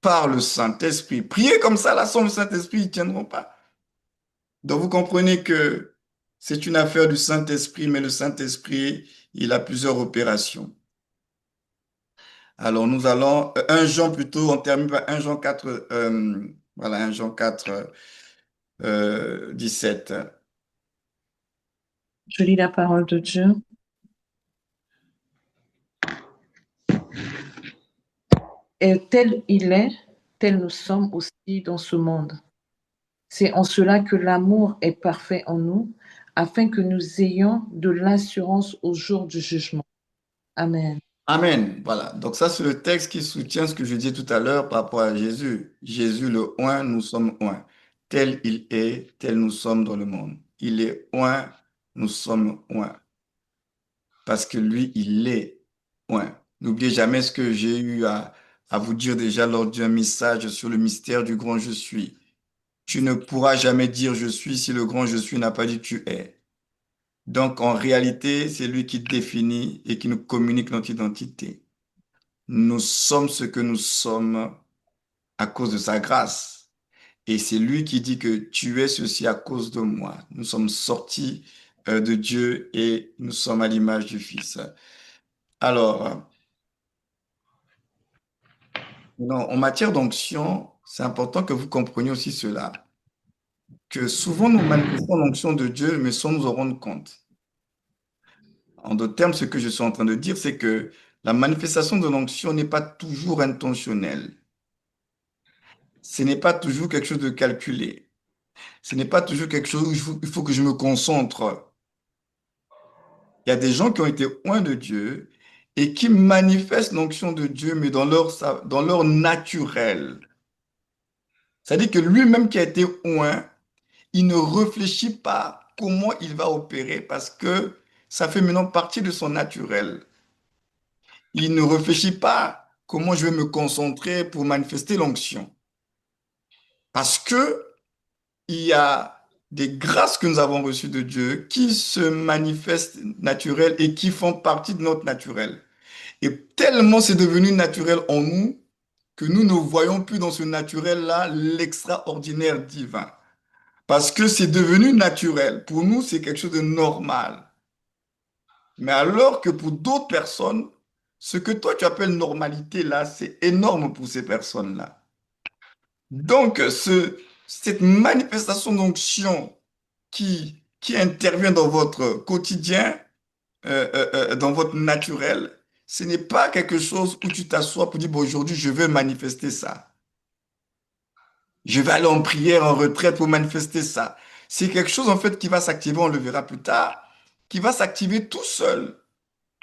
Par le Saint-Esprit. Prier comme ça, là, sans le Saint-Esprit, ils ne tiendront pas. Donc vous comprenez que c'est une affaire du Saint-Esprit, mais le Saint-Esprit, il a plusieurs opérations. Alors nous allons, 1 Jean plutôt, on termine par 1 Jean 4, voilà, 1 Jean 4, 17.
Je lis la parole de Dieu. Et tel il est, tel nous sommes aussi dans ce monde. C'est en cela que l'amour est parfait en nous, afin que nous ayons de l'assurance au jour du jugement. Amen.
Amen. Voilà. Donc ça, c'est le texte qui soutient ce que je disais tout à l'heure par rapport à Jésus. Jésus, le oint, nous sommes oint. Tel il est, tel nous sommes dans le monde. Il est oint, nous sommes oint. Parce que lui, il est oint. N'oubliez jamais ce que j'ai eu à vous dire déjà lors d'un message sur le mystère du grand je suis. Tu ne pourras jamais dire je suis si le grand je suis n'a pas dit tu es. Donc en réalité, c'est lui qui définit et qui nous communique notre identité. Nous sommes ce que nous sommes à cause de sa grâce. Et c'est lui qui dit que tu es ceci à cause de moi. Nous sommes sortis de Dieu et nous sommes à l'image du Fils. Alors, en matière d'onction, c'est important que vous compreniez aussi cela, que souvent nous manifestons l'onction de Dieu, mais sans nous en rendre compte. En d'autres termes, ce que je suis en train de dire, c'est que la manifestation de l'onction n'est pas toujours intentionnelle. Ce n'est pas toujours quelque chose de calculé. Ce n'est pas toujours quelque chose où il faut que je me concentre. Il y a des gens qui ont été oints de Dieu et qui manifestent l'onction de Dieu, mais dans leur naturel. C'est-à-dire que lui-même qui a été oint, il ne réfléchit pas comment il va opérer parce que ça fait maintenant partie de son naturel. Il ne réfléchit pas comment je vais me concentrer pour manifester l'onction. Parce que il y a des grâces que nous avons reçues de Dieu qui se manifestent naturelles et qui font partie de notre naturel. Et tellement c'est devenu naturel en nous que nous ne voyons plus dans ce naturel-là l'extraordinaire divin. Parce que c'est devenu naturel. Pour nous, c'est quelque chose de normal. Mais alors que pour d'autres personnes, ce que toi tu appelles normalité là, c'est énorme pour ces personnes-là. Donc, cette manifestation d'onction qui intervient dans votre quotidien, dans votre naturel, ce n'est pas quelque chose où tu t'assois pour dire, bon, aujourd'hui, je vais manifester ça. Je vais aller en prière, en retraite pour manifester ça. C'est quelque chose, en fait, qui va s'activer, on le verra plus tard, qui va s'activer tout seul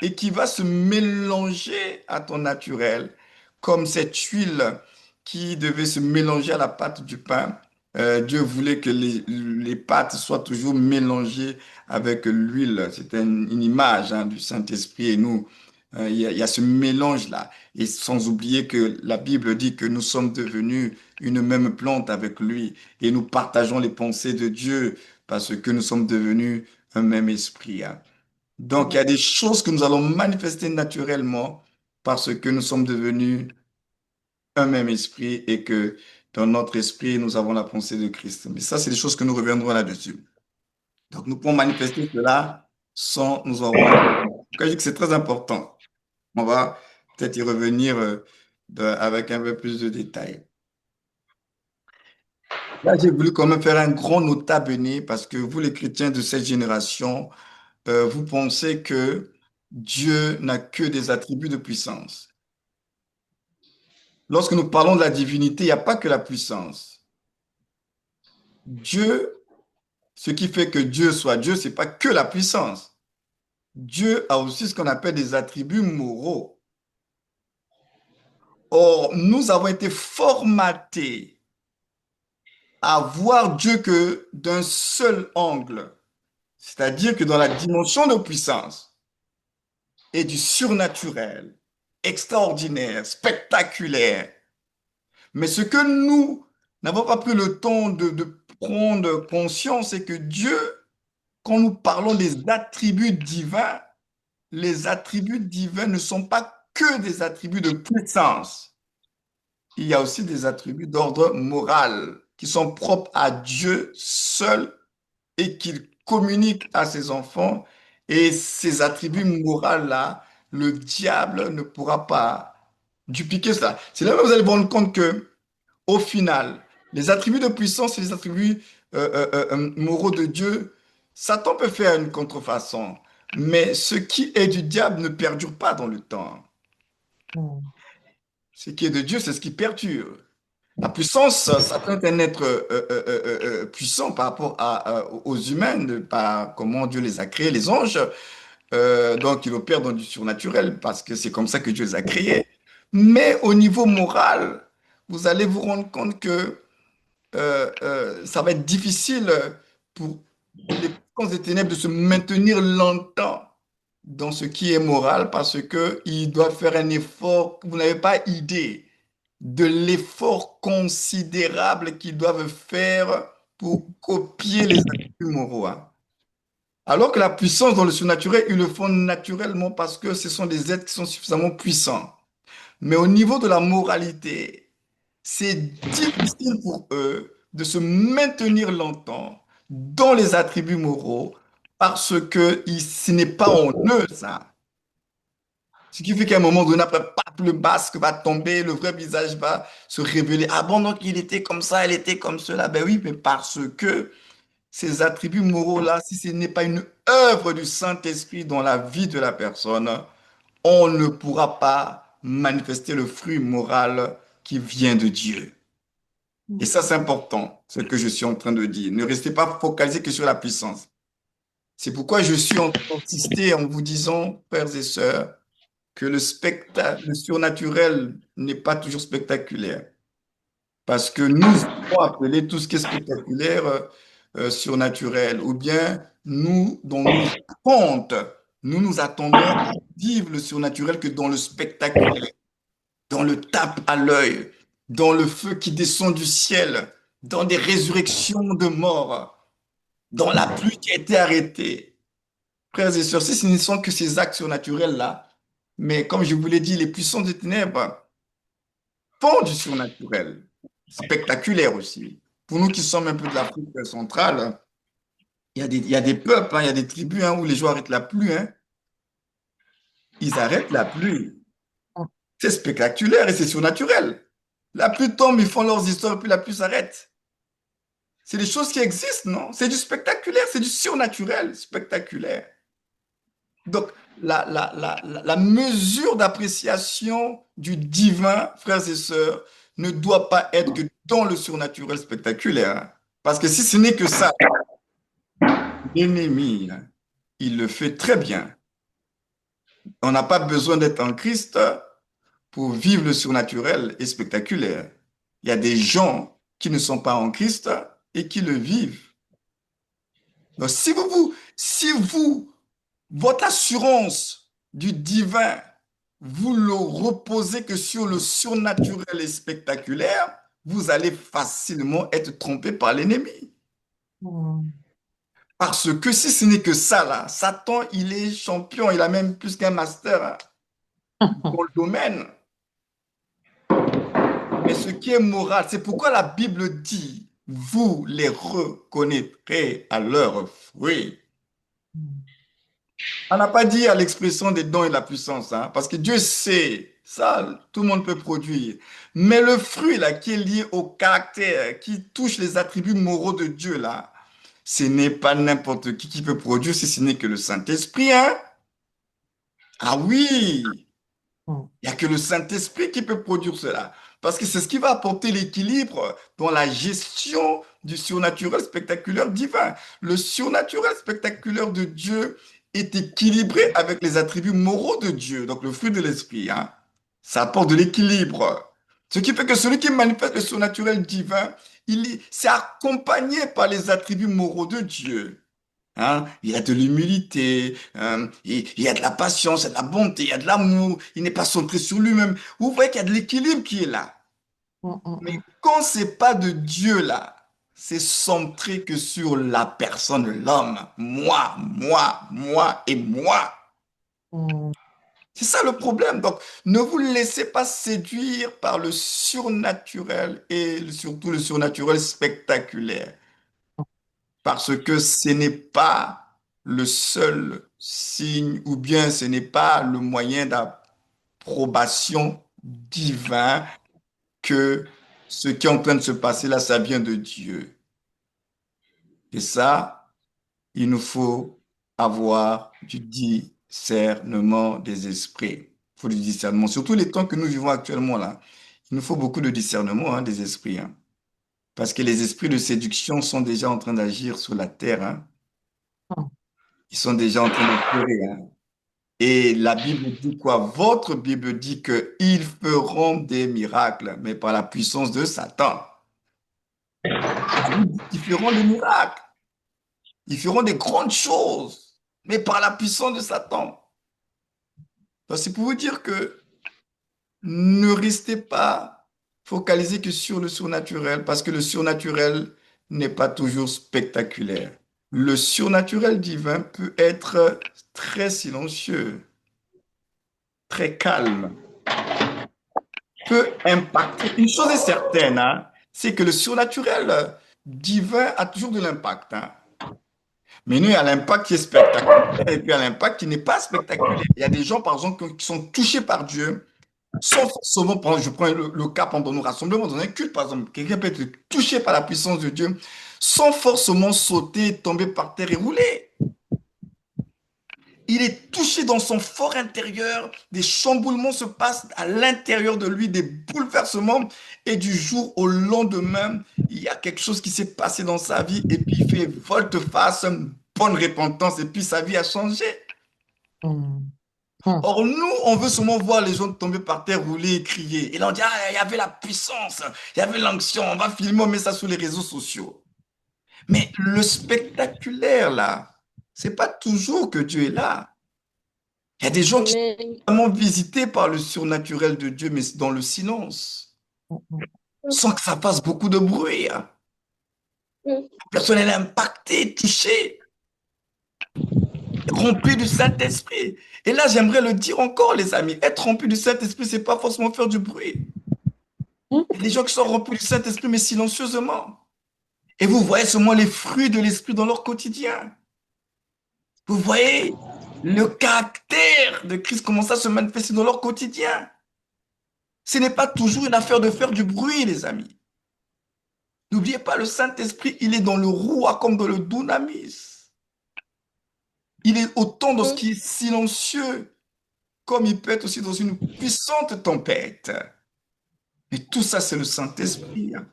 et qui va se mélanger à ton naturel, comme cette huile qui devait se mélanger à la pâte du pain. Dieu voulait que les pâtes soient toujours mélangées avec l'huile. C'était une image, hein, du Saint-Esprit et nous, il y a ce mélange-là. Et sans oublier que la Bible dit que nous sommes devenus une même plante avec lui et nous partageons les pensées de Dieu parce que nous sommes devenus un même esprit, hein. Donc, il y a des choses que nous allons manifester naturellement parce que nous sommes devenus un même esprit et que dans notre esprit, nous avons la pensée de Christ. Mais ça, c'est des choses que nous reviendrons là-dessus. Donc, nous pouvons manifester cela sans nous en rendre compte. Je dis que c'est très important. On va peut-être y revenir avec un peu plus de détails. Là, j'ai voulu quand même faire un grand nota bene parce que vous, les chrétiens de cette génération, vous pensez que Dieu n'a que des attributs de puissance. Lorsque nous parlons de la divinité, il n'y a pas que la puissance. Dieu, ce qui fait que Dieu soit Dieu, ce n'est pas que la puissance. Dieu a aussi ce qu'on appelle des attributs moraux. Or, nous avons été formatés à voir Dieu que d'un seul angle, c'est-à-dire que dans la dimension de puissance et du surnaturel, extraordinaire, spectaculaire. Mais ce que nous n'avons pas pris le temps de prendre conscience, c'est que Dieu, quand nous parlons des attributs divins, les attributs divins ne sont pas que des attributs de puissance. Il y a aussi des attributs d'ordre moral qui sont propres à Dieu seul et qu'il communique à ses enfants. Et ces attributs moraux-là, le diable ne pourra pas dupliquer cela. C'est là que vous allez vous rendre compte que, au final, les attributs de puissance et les attributs moraux de Dieu, Satan peut faire une contrefaçon, mais ce qui est du diable ne perdure pas dans le temps. Ce qui est de Dieu, c'est ce qui perdure. La puissance, Satan est un être puissant par rapport aux humains, par comment Dieu les a créés, les anges. Donc, il opère dans du surnaturel parce que c'est comme ça que Dieu les a créés. Mais au niveau moral, vous allez vous rendre compte que ça va être difficile pour les puissances des ténèbres de se maintenir longtemps dans ce qui est moral parce qu'ils doivent faire un effort. Vous n'avez pas idée de l'effort considérable qu'ils doivent faire pour copier les attributs moraux, hein. Alors que la puissance dans le surnaturel, ils le font naturellement parce que ce sont des êtres qui sont suffisamment puissants. Mais au niveau de la moralité, c'est difficile pour eux de se maintenir longtemps dans les attributs moraux parce que ce n'est pas en eux, ça. Ce qui fait qu'à un moment donné, après, paf, le masque va tomber, le vrai visage va se révéler. Ah bon, donc il était comme ça, elle était comme cela. Ben oui, mais parce que ces attributs moraux-là, si ce n'est pas une œuvre du Saint-Esprit dans la vie de la personne, on ne pourra pas manifester le fruit moral qui vient de Dieu. Et ça, c'est important, ce que je suis en train de dire. Ne restez pas focalisé que sur la puissance. C'est pourquoi je suis en train d'insister en vous disant, frères et sœurs, que le spectacle, le surnaturel n'est pas toujours spectaculaire. Parce que nous avons appelé tout ce qui est spectaculaire surnaturel. Ou bien nous, dans nos contes, nous nous attendons à vivre le surnaturel que dans le spectaculaire, dans le tape à l'œil, dans le feu qui descend du ciel, dans des résurrections de morts, dans la pluie qui a été arrêtée. Frères et sœurs, si ce ne sont que ces actes surnaturels-là, mais comme je vous l'ai dit, les puissances des ténèbres font du surnaturel, spectaculaire aussi. Pour nous qui sommes un peu de l'Afrique centrale, il y a des peuples, hein, il y a des tribus hein, où les gens arrêtent la pluie, hein. Ils arrêtent la pluie. C'est spectaculaire et c'est surnaturel. La pluie tombe, ils font leurs histoires et puis la pluie s'arrête. C'est des choses qui existent, non? C'est du spectaculaire, c'est du surnaturel, spectaculaire. Donc, la mesure d'appréciation du divin, frères et sœurs, ne doit pas être que dans le surnaturel spectaculaire, hein. Parce que si ce n'est que ça, l'ennemi, hein, il le fait très bien. On n'a pas besoin d'être en Christ pour vivre le surnaturel et spectaculaire. Il y a des gens qui ne sont pas en Christ et qui le vivent. Donc, si votre assurance du divin vous ne reposez que sur le surnaturel et spectaculaire, vous allez facilement être trompé par l'ennemi. Parce que si ce n'est que ça, là, Satan, il est champion, il a même plus qu'un master dans le domaine. Mais ce qui est moral, c'est pourquoi la Bible dit, vous les reconnaîtrez à leurs fruits. On n'a pas dit à l'expression des dons et de la puissance, hein, parce que Dieu sait, ça, tout le monde peut produire. Mais le fruit, là, qui est lié au caractère, qui touche les attributs moraux de Dieu, là, ce n'est pas n'importe qui peut produire, si ce n'est que le Saint-Esprit, hein. Ah oui, il n'y a que le Saint-Esprit qui peut produire cela. Parce que c'est ce qui va apporter l'équilibre dans la gestion du surnaturel spectaculaire divin. Le surnaturel spectaculaire de Dieu est équilibré avec les attributs moraux de Dieu, donc le fruit de l'Esprit, hein. Ça apporte de l'équilibre. Ce qui fait que celui qui manifeste le surnaturel divin, c'est accompagné par les attributs moraux de Dieu. Hein? Il y a de l'humilité, il y a de la patience, il y a de la bonté, il y a de l'amour, il n'est pas centré sur lui-même. Vous voyez qu'il y a de l'équilibre qui est là. Mais quand c'est pas de Dieu là, c'est centré que sur la personne, l'homme. Moi et moi. C'est ça le problème. Donc, ne vous laissez pas séduire par le surnaturel et surtout le surnaturel spectaculaire. Parce que ce n'est pas le seul signe ou bien ce n'est pas le moyen d'approbation divin que ce qui est en train de se passer là, ça vient de Dieu. Et ça, il nous faut avoir du discernement des esprits. Il faut du discernement. Surtout les temps que nous vivons actuellement là. Il nous faut beaucoup de discernement, hein, des esprits, hein. Parce que les esprits de séduction sont déjà en train d'agir sur la terre, hein. Ils sont déjà en train d'opérer, hein. Et la Bible dit quoi? Votre Bible dit qu'ils feront des miracles, mais par la puissance de Satan. La Bible dit qu'ils feront des miracles. Ils feront des grandes choses, mais par la puissance de Satan. Donc, c'est pour vous dire que ne restez pas focalisés que sur le surnaturel, parce que le surnaturel n'est pas toujours spectaculaire. Le surnaturel divin peut être très silencieux, très calme, peut impacter. Une chose est certaine, hein, c'est que le surnaturel divin a toujours de l'impact, hein. Mais nous, il y a l'impact qui est spectaculaire et puis il y a l'impact qui n'est pas spectaculaire. Il y a des gens, par exemple, qui sont touchés par Dieu, sans forcément, je prends le cas pendant nos rassemblements, dans un culte, par exemple, quelqu'un peut être touché par la puissance de Dieu, sans forcément sauter, tomber par terre et rouler. Il est touché dans son fort intérieur, des chamboulements se passent à l'intérieur de lui, des bouleversements, et du jour au lendemain, il y a quelque chose qui s'est passé dans sa vie, et puis il fait volte-face, une bonne repentance, et puis sa vie a changé. Or, nous, on veut seulement voir les gens tomber par terre, rouler et crier. Et là, on dit, ah, il y avait la puissance, il y avait l'onction, on va filmer, on met ça sur les réseaux sociaux. Mais le spectaculaire, là, c'est pas toujours que Dieu est là. Il y a des gens qui sont vraiment visités par le surnaturel de Dieu, mais dans le silence, sans que ça fasse beaucoup de bruit, hein. La personne est impactée, touchée, remplie du Saint-Esprit. Et là, j'aimerais le dire encore, les amis, être rempli du Saint-Esprit, c'est pas forcément faire du bruit. Il y a des gens qui sont remplis du Saint-Esprit, mais silencieusement. Et vous voyez seulement les fruits de l'Esprit dans leur quotidien. Vous voyez le caractère de Christ commence à se manifester dans leur quotidien. Ce n'est pas toujours une affaire de faire du bruit, les amis. N'oubliez pas, le Saint-Esprit, il est dans le roi comme dans le dunamis. Il est autant dans ce qui est silencieux, comme il peut être aussi dans une puissante tempête. Mais tout ça, c'est le Saint-Esprit, hein.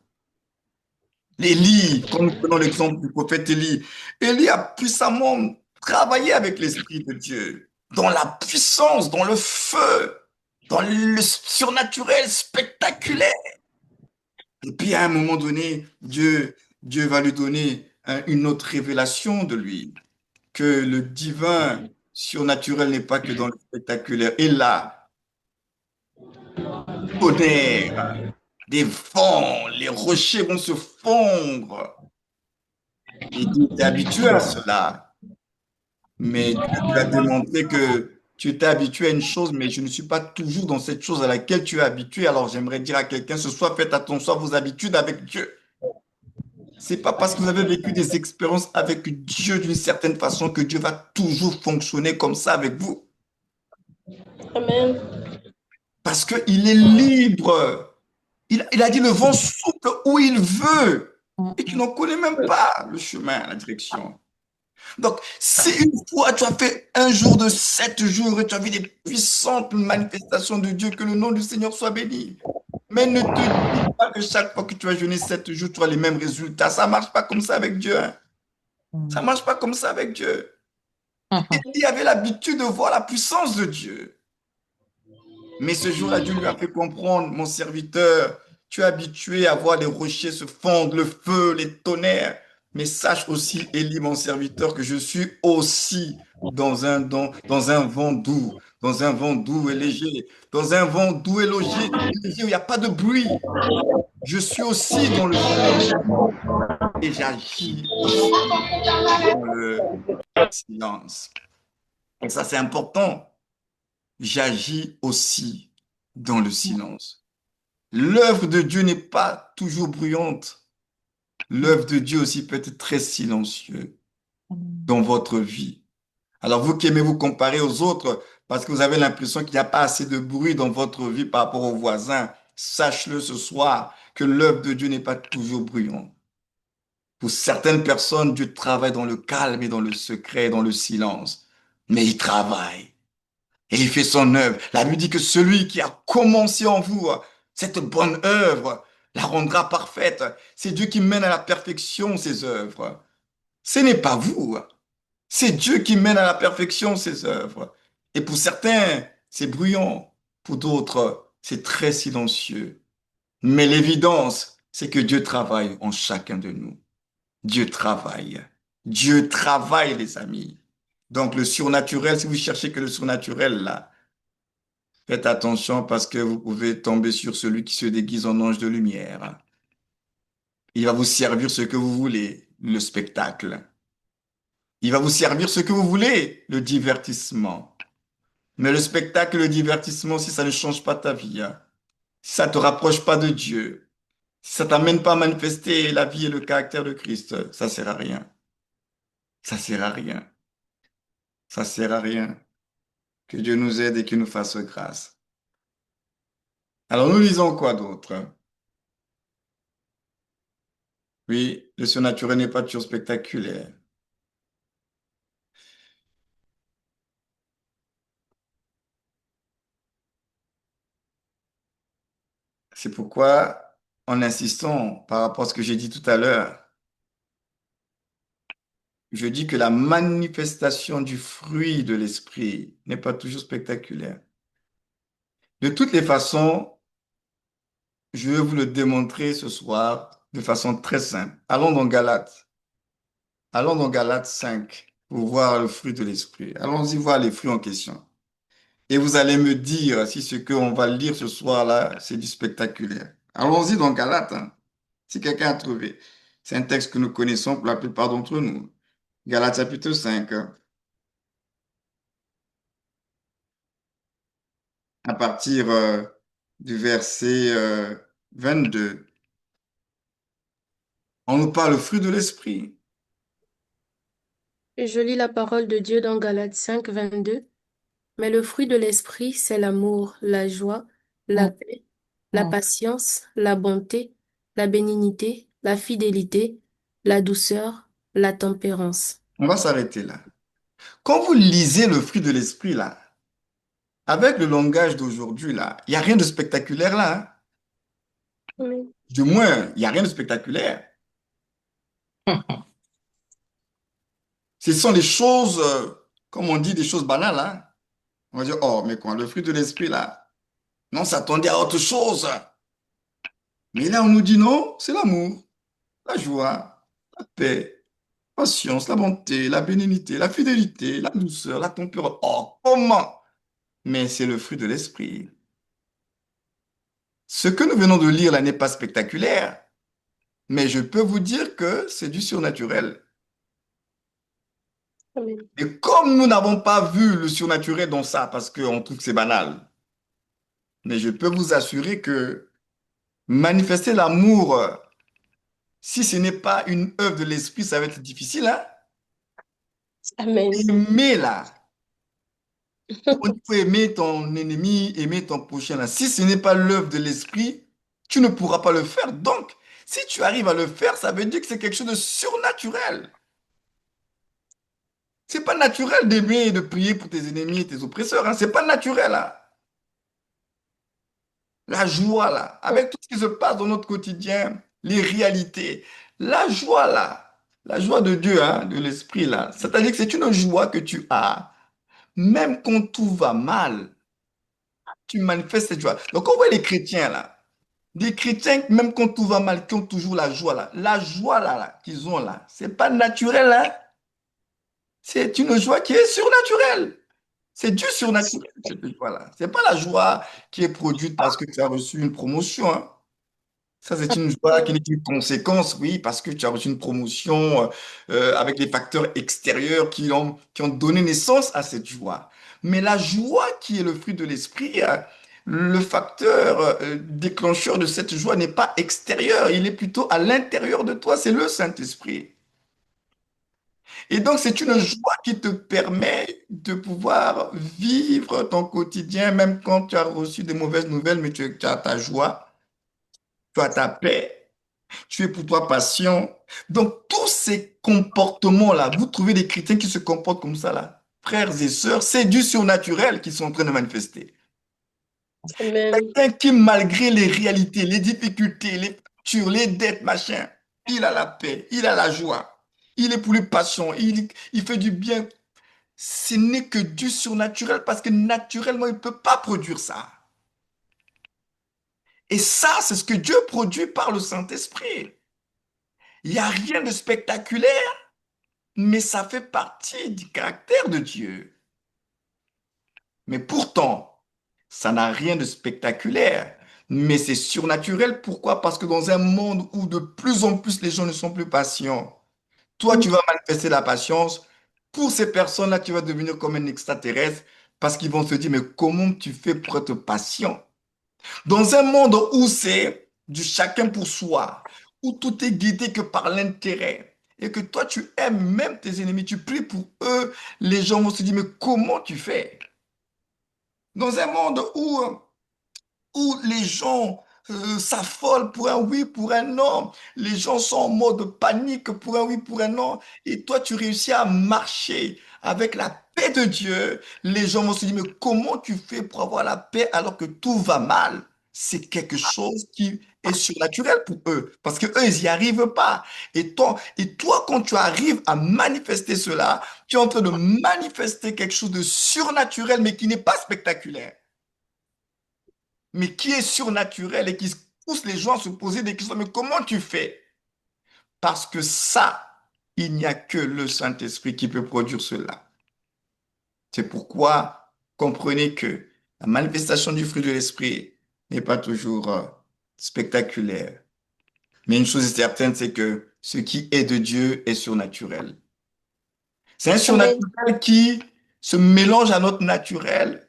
Élie, quand nous prenons l'exemple du prophète Élie, Élie a puissamment travaillé avec l'Esprit de Dieu, dans la puissance, dans le feu, dans le surnaturel spectaculaire. Et puis à un moment donné, Dieu va lui donner une autre révélation de lui, que le divin surnaturel n'est pas que dans le spectaculaire. Et là, tonnerres, des vents, les rochers vont se fondre. Et tu es habitué à cela. Mais Dieu lui a démontré que tu t'es habitué à une chose, mais je ne suis pas toujours dans cette chose à laquelle tu es habitué. Alors j'aimerais dire à quelqu'un ce soir, faites attention à vos habitudes avec Dieu. C'est pas parce que vous avez vécu des expériences avec Dieu d'une certaine façon que Dieu va toujours fonctionner comme ça avec vous.
Amen.
Parce qu'il est libre. Il a dit le vent souffle où il veut. Et tu n'en connais même pas le chemin, la direction. Donc, si une fois tu as fait un jour de 7 jours et tu as vu des puissantes manifestations de Dieu, que le nom du Seigneur soit béni. Mais ne te dis pas que chaque fois que tu as jeûné 7 jours, tu as les mêmes résultats. Ça ne marche pas comme ça avec Dieu, hein. Ça ne marche pas comme ça avec Dieu. Il avait l'habitude de voir la puissance de Dieu. Mais ce jour-là, Dieu lui a fait comprendre, mon serviteur, tu es habitué à voir les rochers se fondre, le feu, les tonnerres. Mais sache aussi, Élie, mon serviteur, que je suis aussi dans un vent doux, dans un vent doux et léger, dans un vent doux et léger, où il n'y a pas de bruit. Je suis aussi dans le silence et j'agis aussi dans le silence. Et ça, c'est important. J'agis aussi dans le silence. L'œuvre de Dieu n'est pas toujours bruyante. L'œuvre de Dieu aussi peut être très silencieuse dans votre vie. Alors vous qui aimez vous comparer aux autres parce que vous avez l'impression qu'il n'y a pas assez de bruit dans votre vie par rapport aux voisins, sache-le ce soir que l'œuvre de Dieu n'est pas toujours bruyante. Pour certaines personnes, Dieu travaille dans le calme et dans le secret, dans le silence. Mais il travaille. Et il fait son œuvre. La Bible dit que celui qui a commencé en vous cette bonne œuvre la rendra parfaite. C'est Dieu qui mène à la perfection ses œuvres. Ce n'est pas vous. C'est Dieu qui mène à la perfection ses œuvres. Et pour certains, c'est bruyant. Pour d'autres, c'est très silencieux. Mais l'évidence, c'est que Dieu travaille en chacun de nous. Dieu travaille. Dieu travaille, les amis. Donc le surnaturel, si vous cherchez que le surnaturel, là, faites attention parce que vous pouvez tomber sur celui qui se déguise en ange de lumière. Il va vous servir ce que vous voulez, le spectacle. Il va vous servir ce que vous voulez, le divertissement. Mais le spectacle, le divertissement, si ça ne change pas ta vie, si ça ne te rapproche pas de Dieu, si ça ne t'amène pas à manifester la vie et le caractère de Christ, ça ne sert à rien. Ça ne sert à rien. Ça ne sert à rien. Que Dieu nous aide et qu'il nous fasse grâce. Alors nous lisons quoi d'autre? Oui, le surnaturel n'est pas toujours spectaculaire. C'est pourquoi, en insistant par rapport à ce que j'ai dit tout à l'heure, je dis que la manifestation du fruit de l'esprit n'est pas toujours spectaculaire. De toutes les façons, je vais vous le démontrer ce soir de façon très simple. Allons dans Galates. Allons dans Galates 5 pour voir le fruit de l'esprit. Allons-y voir les fruits en question. Et vous allez me dire si ce qu'on va lire ce soir-là, c'est du spectaculaire. Allons-y dans Galates, hein, si quelqu'un a trouvé. C'est un texte que nous connaissons pour la plupart d'entre nous. Galates chapitre 5, hein, à partir du verset 22. On nous parle le fruit de l'esprit.
Et je lis la parole de Dieu dans Galates 5, 22. Mais le fruit de l'esprit, c'est l'amour, la joie, la paix, la patience, la bonté, la bénignité, la fidélité, la douceur, la tempérance.
On va s'arrêter là. Quand vous lisez le fruit de l'esprit là, avec le langage d'aujourd'hui là, il n'y a rien de spectaculaire là, hein.
Oui.
Du moins, il n'y a rien de spectaculaire. Ce sont des choses, comme on dit, des choses banales, hein. On va dire, oh, mais quoi, le fruit de l'esprit là, non, on s'attendait à autre chose. Mais là, on nous dit non, c'est l'amour, la joie, la paix, la patience, la bonté, la bénignité, la fidélité, la douceur, la tempérance. Oh, comment? Mais c'est le fruit de l'esprit. Ce que nous venons de lire là n'est pas spectaculaire, mais je peux vous dire que c'est du surnaturel.
Amen.
Et comme nous n'avons pas vu le surnaturel dans ça, parce qu'on trouve que c'est banal, mais je peux vous assurer que manifester l'amour, si ce n'est pas une œuvre de l'esprit, ça va être difficile, hein?
Amen.
Aimer là. On dit faut aimer ton ennemi, aimer ton prochain là. Si ce n'est pas l'œuvre de l'esprit, tu ne pourras pas le faire. Donc, si tu arrives à le faire, ça veut dire que c'est quelque chose de surnaturel. C'est pas naturel d'aimer et de prier pour tes ennemis et tes oppresseurs, hein. C'est pas naturel, hein. La joie là, avec tout ce qui se passe dans notre quotidien, les réalités, la joie là, la joie de Dieu, hein, de l'esprit là. C'est-à-dire que c'est une joie que tu as, même quand tout va mal, tu manifestes cette joie. Donc on voit les chrétiens là. Des chrétiens, même quand tout va mal, qui ont toujours la joie là. La joie là, qu'ils ont là, c'est pas naturel, hein. C'est une joie qui est surnaturelle. C'est du surnaturel, cette joie-là. C'est pas la joie qui est produite parce que tu as reçu une promotion, hein. Ça, c'est une joie qui n'est qu'une conséquence, oui, parce que tu as reçu une promotion avec des facteurs extérieurs qui ont donné naissance à cette joie. Mais la joie qui est le fruit de l'esprit, le facteur déclencheur de cette joie n'est pas extérieur, il est plutôt à l'intérieur de toi, c'est le Saint-Esprit. Et donc, c'est une joie qui te permet de pouvoir vivre ton quotidien, même quand tu as reçu des mauvaises nouvelles, mais tu as ta joie, tu as ta paix, tu es pour toi patient. Donc, tous ces comportements-là, vous trouvez des chrétiens qui se comportent comme ça, là. Frères et sœurs, c'est du surnaturel qu'ils sont en train de manifester.
Amen.
Quelqu'un qui, malgré les réalités, les difficultés, les factures, les dettes, machin, il a la paix, il a la joie, il est plus patient, il fait du bien. Ce n'est que du surnaturel parce que naturellement, il ne peut pas produire ça. Et ça, c'est ce que Dieu produit par le Saint-Esprit. Il n'y a rien de spectaculaire, mais ça fait partie du caractère de Dieu. Mais pourtant, ça n'a rien de spectaculaire, mais c'est surnaturel. Pourquoi? Parce que dans un monde où de plus en plus les gens ne sont plus patients, toi, tu vas manifester la patience. Pour ces personnes-là, tu vas devenir comme un extraterrestre parce qu'ils vont se dire, mais comment tu fais pour être patient? Dans un monde où c'est du chacun pour soi, où tout est guidé que par l'intérêt, et que toi, tu aimes même tes ennemis, tu pries pour eux, les gens vont se dire, mais comment tu fais? Dans un monde où les gens s'affolent pour un oui, pour un non. Les gens sont en mode panique pour un oui, pour un non. Et toi, tu réussis à marcher avec la paix de Dieu. Les gens vont se dire, mais comment tu fais pour avoir la paix alors que tout va mal? C'est quelque chose qui est surnaturel pour eux, parce que eux, ils n'y arrivent pas. Et toi, quand tu arrives à manifester cela, tu es en train de manifester quelque chose de surnaturel, mais qui n'est pas spectaculaire, mais qui est surnaturel et qui pousse les gens à se poser des questions. Mais comment tu fais? Parce que ça, il n'y a que le Saint-Esprit qui peut produire cela. C'est pourquoi comprenez que la manifestation du fruit de l'Esprit n'est pas toujours spectaculaire. Mais une chose est certaine, c'est que ce qui est de Dieu est surnaturel. C'est un
Amen.
surnaturel qui se mélange à notre naturel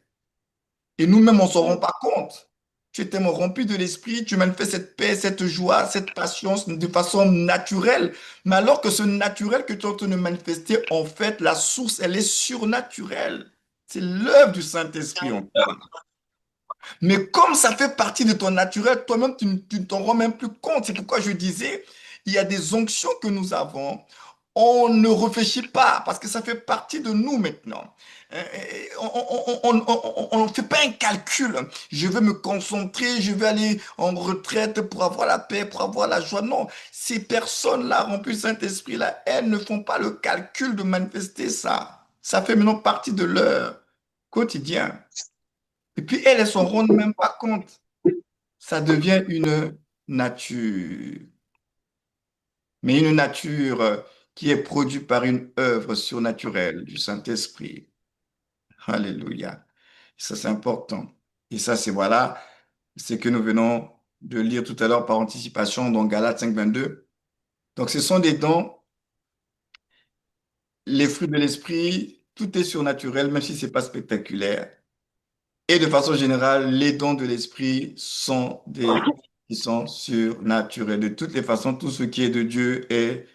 et nous-mêmes, on ne s'en rend pas compte. Tu es tellement rempli de l'esprit, tu manifestes cette paix, cette joie, cette patience de façon naturelle. Mais alors que ce naturel que tu es en train de manifester, en fait, la source, elle est surnaturelle. C'est l'œuvre du Saint-Esprit en toi. Mais comme ça fait partie de ton naturel, toi-même, tu ne t'en rends même plus compte. C'est pourquoi je disais, il y a des onctions que nous avons. On ne réfléchit pas parce que ça fait partie de nous maintenant. Euh, On ne fait pas un calcul. Je vais me concentrer, je vais aller en retraite pour avoir la paix, pour avoir la joie. Non, ces personnes-là, remplies du Saint-Esprit-là, elles ne font pas le calcul de manifester ça. Ça fait maintenant partie de leur quotidien. Et puis elles, elles s'en rendent même pas compte. Ça devient une nature. Mais une nature qui est produite par une œuvre surnaturelle du Saint-Esprit. Alléluia. Ça, c'est important. Et ça, c'est voilà ce que nous venons de lire tout à l'heure par anticipation dans Galates 5:22. Donc, ce sont des dons, les fruits de l'esprit, tout est surnaturel, même si c'est pas spectaculaire. Et de façon générale, les dons de l'esprit sont des qui sont surnaturels. De toutes les façons, tout ce qui est de Dieu est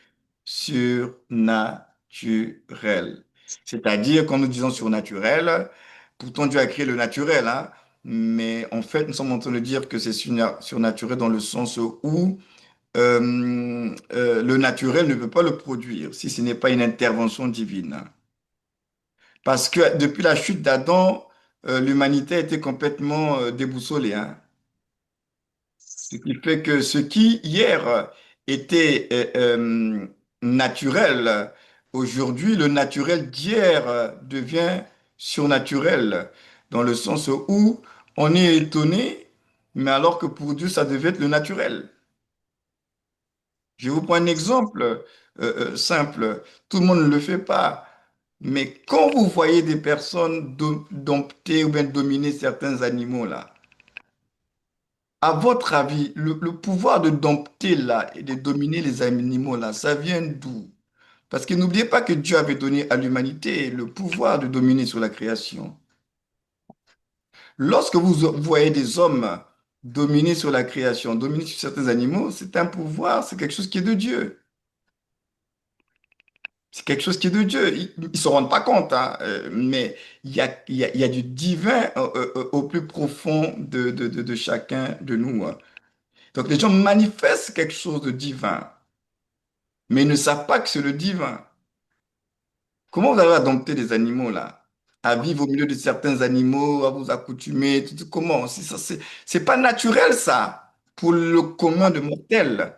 surnaturel. C'est-à-dire, quand nous disons surnaturel, pourtant Dieu a créé le naturel, hein, mais en fait, nous sommes en train de dire que c'est surnaturel dans le sens où le naturel ne peut pas le produire si ce n'est pas une intervention divine. Parce que depuis la chute d'Adam, l'humanité a été complètement déboussolée, hein. Ce qui fait que ce qui hier était naturel, aujourd'hui, le naturel d'hier devient surnaturel, dans le sens où on est étonné, mais alors que pour Dieu, ça devait être le naturel. Je vous prends un exemple simple. Tout le monde ne le fait pas. Mais quand vous voyez des personnes dompter ou bien dominer certains animaux là, à votre avis, le pouvoir de dompter là et de dominer les animaux là, ça vient d'où? Parce que n'oubliez pas que Dieu avait donné à l'humanité le pouvoir de dominer sur la création. Lorsque vous voyez des hommes dominer sur la création, dominer sur certains animaux, c'est un pouvoir, c'est quelque chose qui est de Dieu. C'est quelque chose qui est de Dieu. Ils ne se rendent pas compte, hein, mais il y a du divin au plus profond de chacun de nous, hein. Donc les gens manifestent quelque chose de divin, mais ils ne savent pas que c'est le divin. Comment vous allez dompter des animaux là? À vivre au milieu de certains animaux, à vous accoutumer, comment? C'est pas naturel ça, pour le commun de mortels.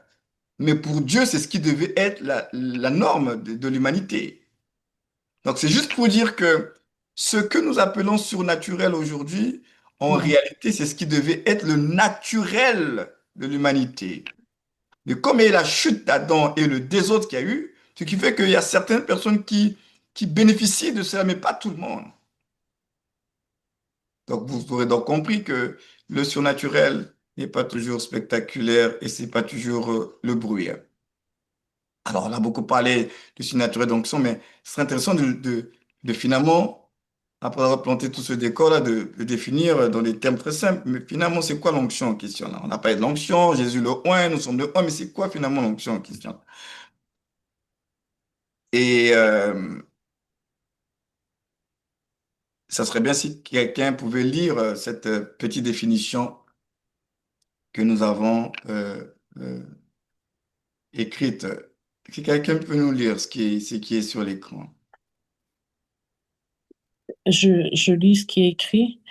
Mais pour Dieu, c'est ce qui devait être la norme de l'humanité. Donc c'est juste pour dire que ce que nous appelons surnaturel aujourd'hui, en
Mhm.
réalité, c'est ce qui devait être le naturel de l'humanité. Mais comme il y a eu la chute d'Adam et le désordre qu'il y a eu, ce qui fait qu'il y a certaines personnes qui bénéficient de cela, mais pas tout le monde. Donc vous aurez donc compris que le surnaturel n'est pas toujours spectaculaire et c'est pas toujours le bruit, hein. Alors on a beaucoup parlé du surnaturel d'onction, mais ce serait intéressant de finalement, après avoir planté tout ce décor-là, de définir dans des termes très simples. Mais finalement, c'est quoi l'onction en question là? On a parlé de l'onction, Jésus le oint, nous sommes le oint, mais c'est quoi finalement l'onction en question? Et ça serait bien si quelqu'un pouvait lire cette petite définition que nous avons écrite. Si quelqu'un peut nous lire ce qui est sur l'écran.
Je lis ce qui est écrit.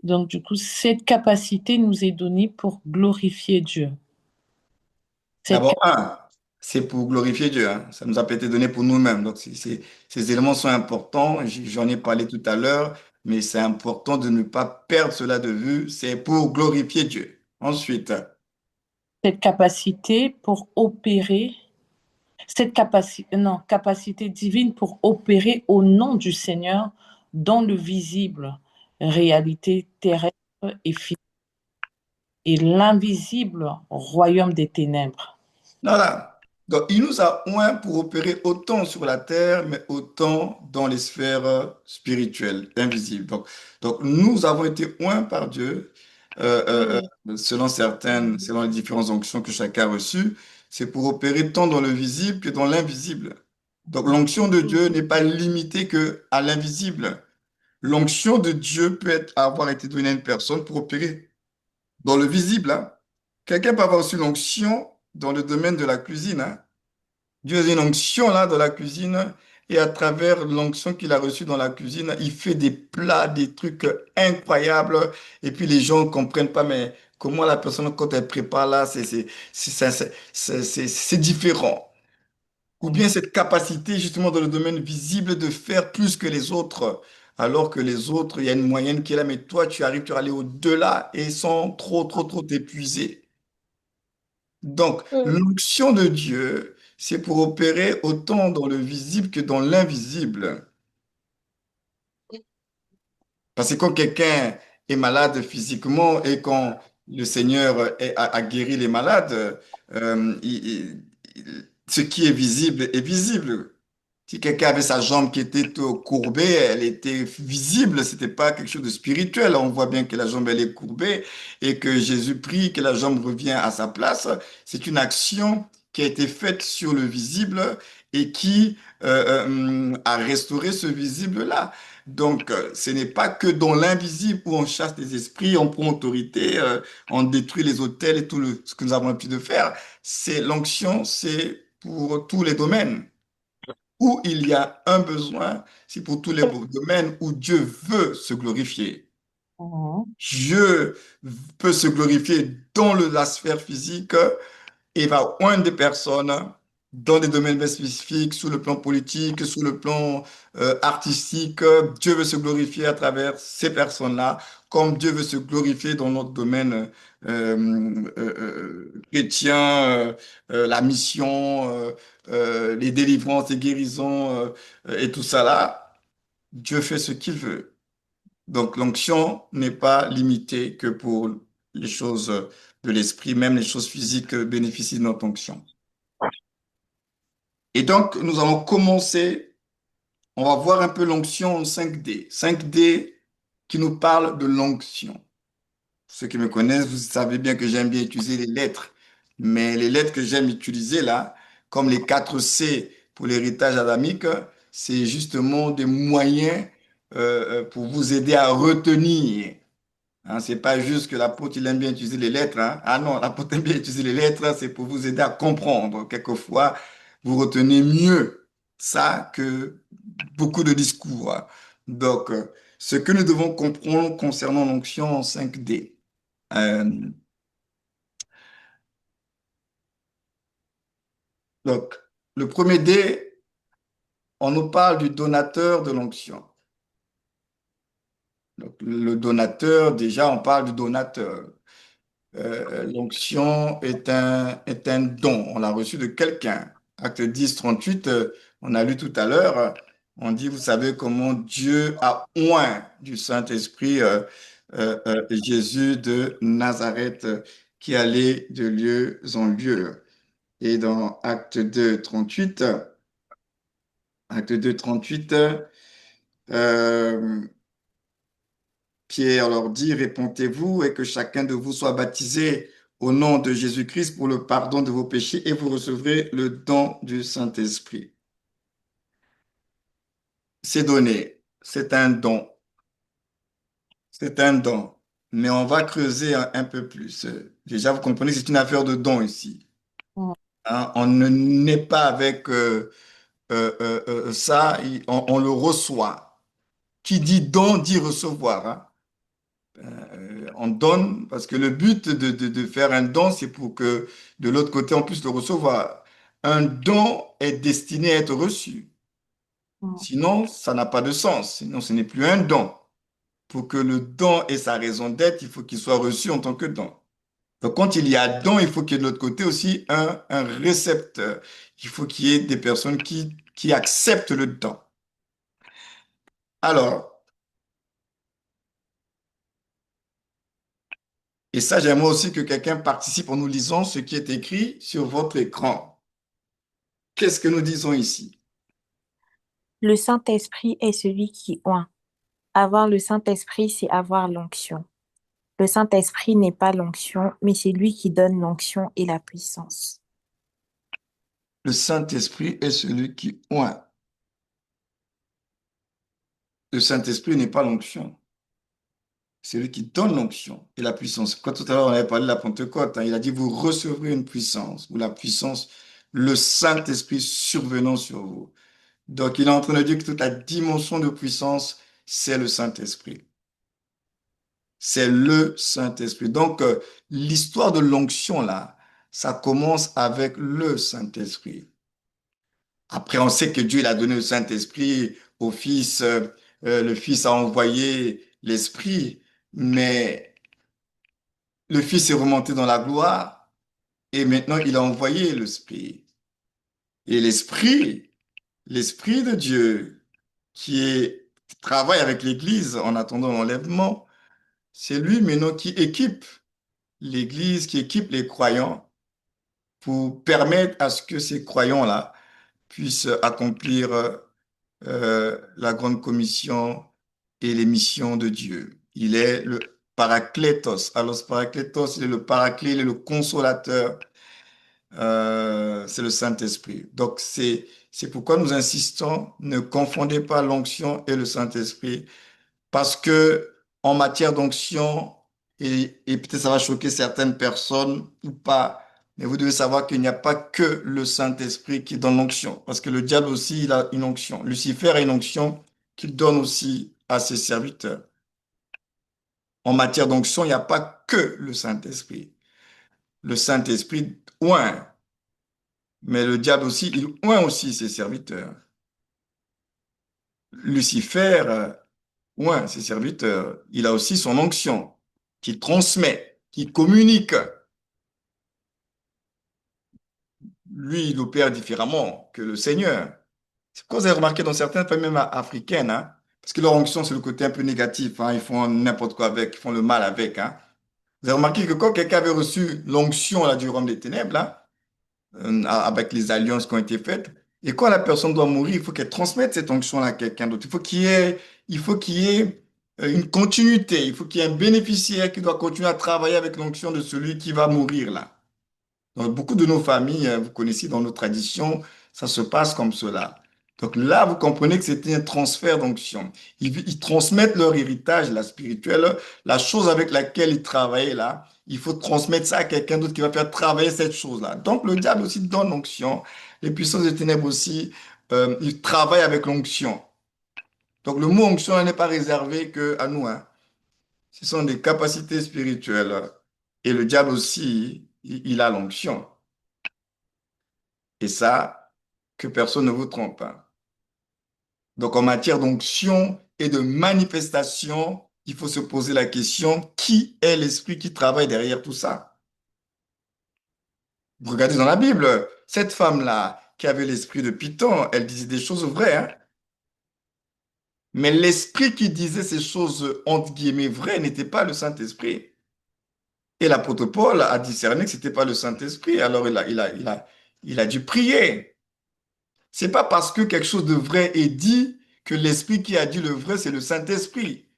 Donc, du coup, cette capacité nous est donnée pour glorifier Dieu. Cette
D'abord, un, c'est pour glorifier Dieu, hein. Ça nous a pas été donné pour nous-mêmes. Donc, ces éléments sont importants. J'en ai parlé tout à l'heure, mais c'est important de ne pas perdre cela de vue. C'est pour glorifier Dieu. Ensuite,
cette capacité pour opérer, cette capacité, non, capacité divine pour opérer au nom du Seigneur dans le visible, réalité terrestre et physique, et l'invisible royaume des ténèbres.
voilà. Donc, il nous a oint pour opérer autant sur la terre, mais autant dans les sphères spirituelles, invisibles. Donc, nous avons été oints par Dieu, selon les différentes onctions que chacun a reçues. C'est pour opérer tant dans le visible que dans l'invisible. Donc, l'onction de Dieu n'est pas limitée que à l'invisible. L'onction de Dieu peut avoir été donnée à une personne pour opérer dans le visible, hein. Quelqu'un peut avoir reçu l'onction dans le domaine de la cuisine, hein. Dieu a une onction là dans la cuisine et à travers l'onction qu'il a reçue dans la cuisine, il fait des plats, des trucs incroyables et puis les gens ne comprennent pas mais comment la personne quand elle prépare là, c'est différent. Ou bien cette capacité justement dans le domaine visible de faire plus que les autres. Alors que les autres, il y a une moyenne qui est là, mais toi, tu arrives, tu vas aller au-delà et sans trop t'épuiser. Donc, l'onction de Dieu, c'est pour opérer autant dans le visible que dans l'invisible. Parce que quand quelqu'un est malade physiquement et qu'on le Seigneur a guéri les malades. Ce qui est visible est visible. Si quelqu'un avait sa jambe qui était courbée, elle était visible, c'était pas quelque chose de spirituel. On voit bien que la jambe, elle est courbée et que Jésus prie que la jambe revienne à sa place. C'est une action qui a été faite sur le visible et qui a restauré ce visible-là. Donc, ce n'est pas que dans l'invisible où on chasse des esprits, on prend autorité, on détruit les autels et ce que nous avons l'habitude de faire. C'est l'onction, c'est pour tous les domaines où il y a un besoin, c'est pour tous les domaines où Dieu veut se glorifier. Dieu peut se glorifier dans la sphère physique et va oindre des personnes dans des domaines bien spécifiques, sur le plan politique, sur le plan artistique. Dieu veut se glorifier à travers ces personnes-là, comme Dieu veut se glorifier dans notre domaine chrétien, la mission, les délivrances, les guérisons et tout ça là. Dieu fait ce qu'il veut. Donc l'onction n'est pas limitée que pour les choses de l'esprit, même les choses physiques bénéficient de notre onction. Et donc, nous allons commencer, on va voir un peu l'onction en 5D. 5D qui nous parle de l'onction. Ceux qui me connaissent, vous savez bien que j'aime bien utiliser les lettres. Mais les lettres que j'aime utiliser là, comme les 4 C pour l'héritage adamique, c'est justement des moyens pour vous aider à retenir. Hein, c'est pas juste que l'apôtre, il aime bien utiliser les lettres. Hein. Ah non, l'apôtre aime bien utiliser les lettres, c'est pour vous aider à comprendre. Quelquefois, vous retenez mieux ça que beaucoup de discours. Hein. Donc, ce que nous devons comprendre concernant l'onction en 5D. Euh, donc, le premier D, on nous parle du donateur de l'onction. Donc, le donateur, déjà, on parle du donateur. L'onction est un don. On l'a reçu de quelqu'un. Acte 10, 38, on a lu tout à l'heure. On dit, vous savez comment Dieu a oint du Saint-Esprit Jésus de Nazareth qui allait de lieu en lieu. Et dans Acte 2, 38, Acte 2, 38, Pierre leur dit, répentez-vous et que chacun de vous soit baptisé au nom de Jésus-Christ pour le pardon de vos péchés et vous recevrez le don du Saint-Esprit. C'est donné, c'est un don, c'est un don. Mais on va creuser un peu plus. Déjà, vous comprenez, c'est une affaire de don ici. Hein, on ne naît pas avec ça, on le reçoit. Qui dit don dit recevoir. Hein. On donne parce que le but de faire un don, c'est pour que de l'autre côté, on puisse le recevoir. Un don est destiné à être reçu. Sinon, ça n'a pas de sens. Sinon, ce n'est plus un don. Pour que le don ait sa raison d'être, il faut qu'il soit reçu en tant que don. Donc, quand il y a don, il faut qu'il y ait de l'autre côté aussi un récepteur. Il faut qu'il y ait des personnes qui acceptent le don. Alors, et ça, j'aimerais aussi que quelqu'un participe en nous lisant ce qui est écrit sur votre écran. Qu'est-ce que nous disons ici?
Le Saint-Esprit est celui qui oint. Avoir le Saint-Esprit, c'est avoir l'onction. Le Saint-Esprit n'est pas l'onction, mais c'est lui qui donne l'onction et la puissance.
Le Saint-Esprit est celui qui oint. Le Saint-Esprit n'est pas l'onction. C'est lui qui donne l'onction et la puissance. Quand tout à l'heure on avait parlé de la Pentecôte, hein, il a dit vous recevrez une puissance ou la puissance, le Saint-Esprit survenant sur vous. Donc il est en train de dire que toute la dimension de puissance, c'est le Saint-Esprit. C'est le Saint-Esprit. Donc l'histoire de l'onction là, ça commence avec le Saint-Esprit. Après, on sait que Dieu il a donné le Saint-Esprit au Fils, le Fils a envoyé l'Esprit, mais le Fils est remonté dans la gloire et maintenant il a envoyé l'Esprit. Et l'Esprit de Dieu qui travaille avec l'Église en attendant l'enlèvement, c'est lui maintenant qui équipe l'Église, qui équipe les croyants pour permettre à ce que ces croyants-là puissent accomplir la grande commission et les missions de Dieu. Il est le Paraclétos. Alors, ce Paraclétos, il est le Paraclet, il est le consolateur, c'est le Saint-Esprit. Donc, c'est pourquoi nous insistons, ne confondez pas l'onction et le Saint-Esprit, parce que en matière d'onction, et peut-être ça va choquer certaines personnes ou pas, mais vous devez savoir qu'il n'y a pas que le Saint-Esprit qui donne l'onction, parce que le diable aussi, il a une onction. Lucifer a une onction qu'il donne aussi à ses serviteurs. En matière d'onction, il n'y a pas que le Saint-Esprit. Le Saint-Esprit oint, mais le diable aussi, il oint aussi ses serviteurs. Lucifer oint ses serviteurs. Il a aussi son onction qui transmet, qui communique. Lui, il opère différemment que le Seigneur. C'est pourquoi vous avez remarqué dans certaines familles même africaines, hein, parce que leur onction, c'est le côté un peu négatif, hein, ils font n'importe quoi avec, ils font le mal avec. Hein. Vous avez remarqué que quand quelqu'un avait reçu l'onction là, du royaume des ténèbres, là, avec les alliances qui ont été faites, et quand la personne doit mourir, il faut qu'elle transmette cette onction-là à quelqu'un d'autre. Il faut qu'il y ait une continuité, il faut qu'il y ait un bénéficiaire qui doit continuer à travailler avec l'onction de celui qui va mourir là. Dans beaucoup de nos familles, vous connaissez, dans nos traditions, ça se passe comme cela. Donc là, vous comprenez que c'était un transfert d'onction. Ils transmettent leur héritage, la spirituelle, la chose avec laquelle ils travaillaient là. Il faut transmettre ça à quelqu'un d'autre qui va faire travailler cette chose-là. Donc le diable aussi donne l'onction. Les puissances des ténèbres aussi, ils travaillent avec l'onction. Donc le mot onction n'est pas réservé que à nous, hein. Ce sont des capacités spirituelles. Et le diable aussi, il a l'onction. Et ça, que personne ne vous trompe, hein. Donc, en matière d'onction et de manifestation, il faut se poser la question, qui est l'esprit qui travaille derrière tout ça? Vous regardez dans la Bible, cette femme-là qui avait l'esprit de Python, elle disait des choses vraies, hein. Mais l'esprit qui disait ces choses, entre guillemets, vraies, n'était pas le Saint-Esprit. Et l'apôtre Paul a discerné que ce n'était pas le Saint-Esprit. Alors, il a dû prier. C'est pas parce que quelque chose de vrai est dit que l'esprit qui a dit le vrai, c'est le Saint-Esprit.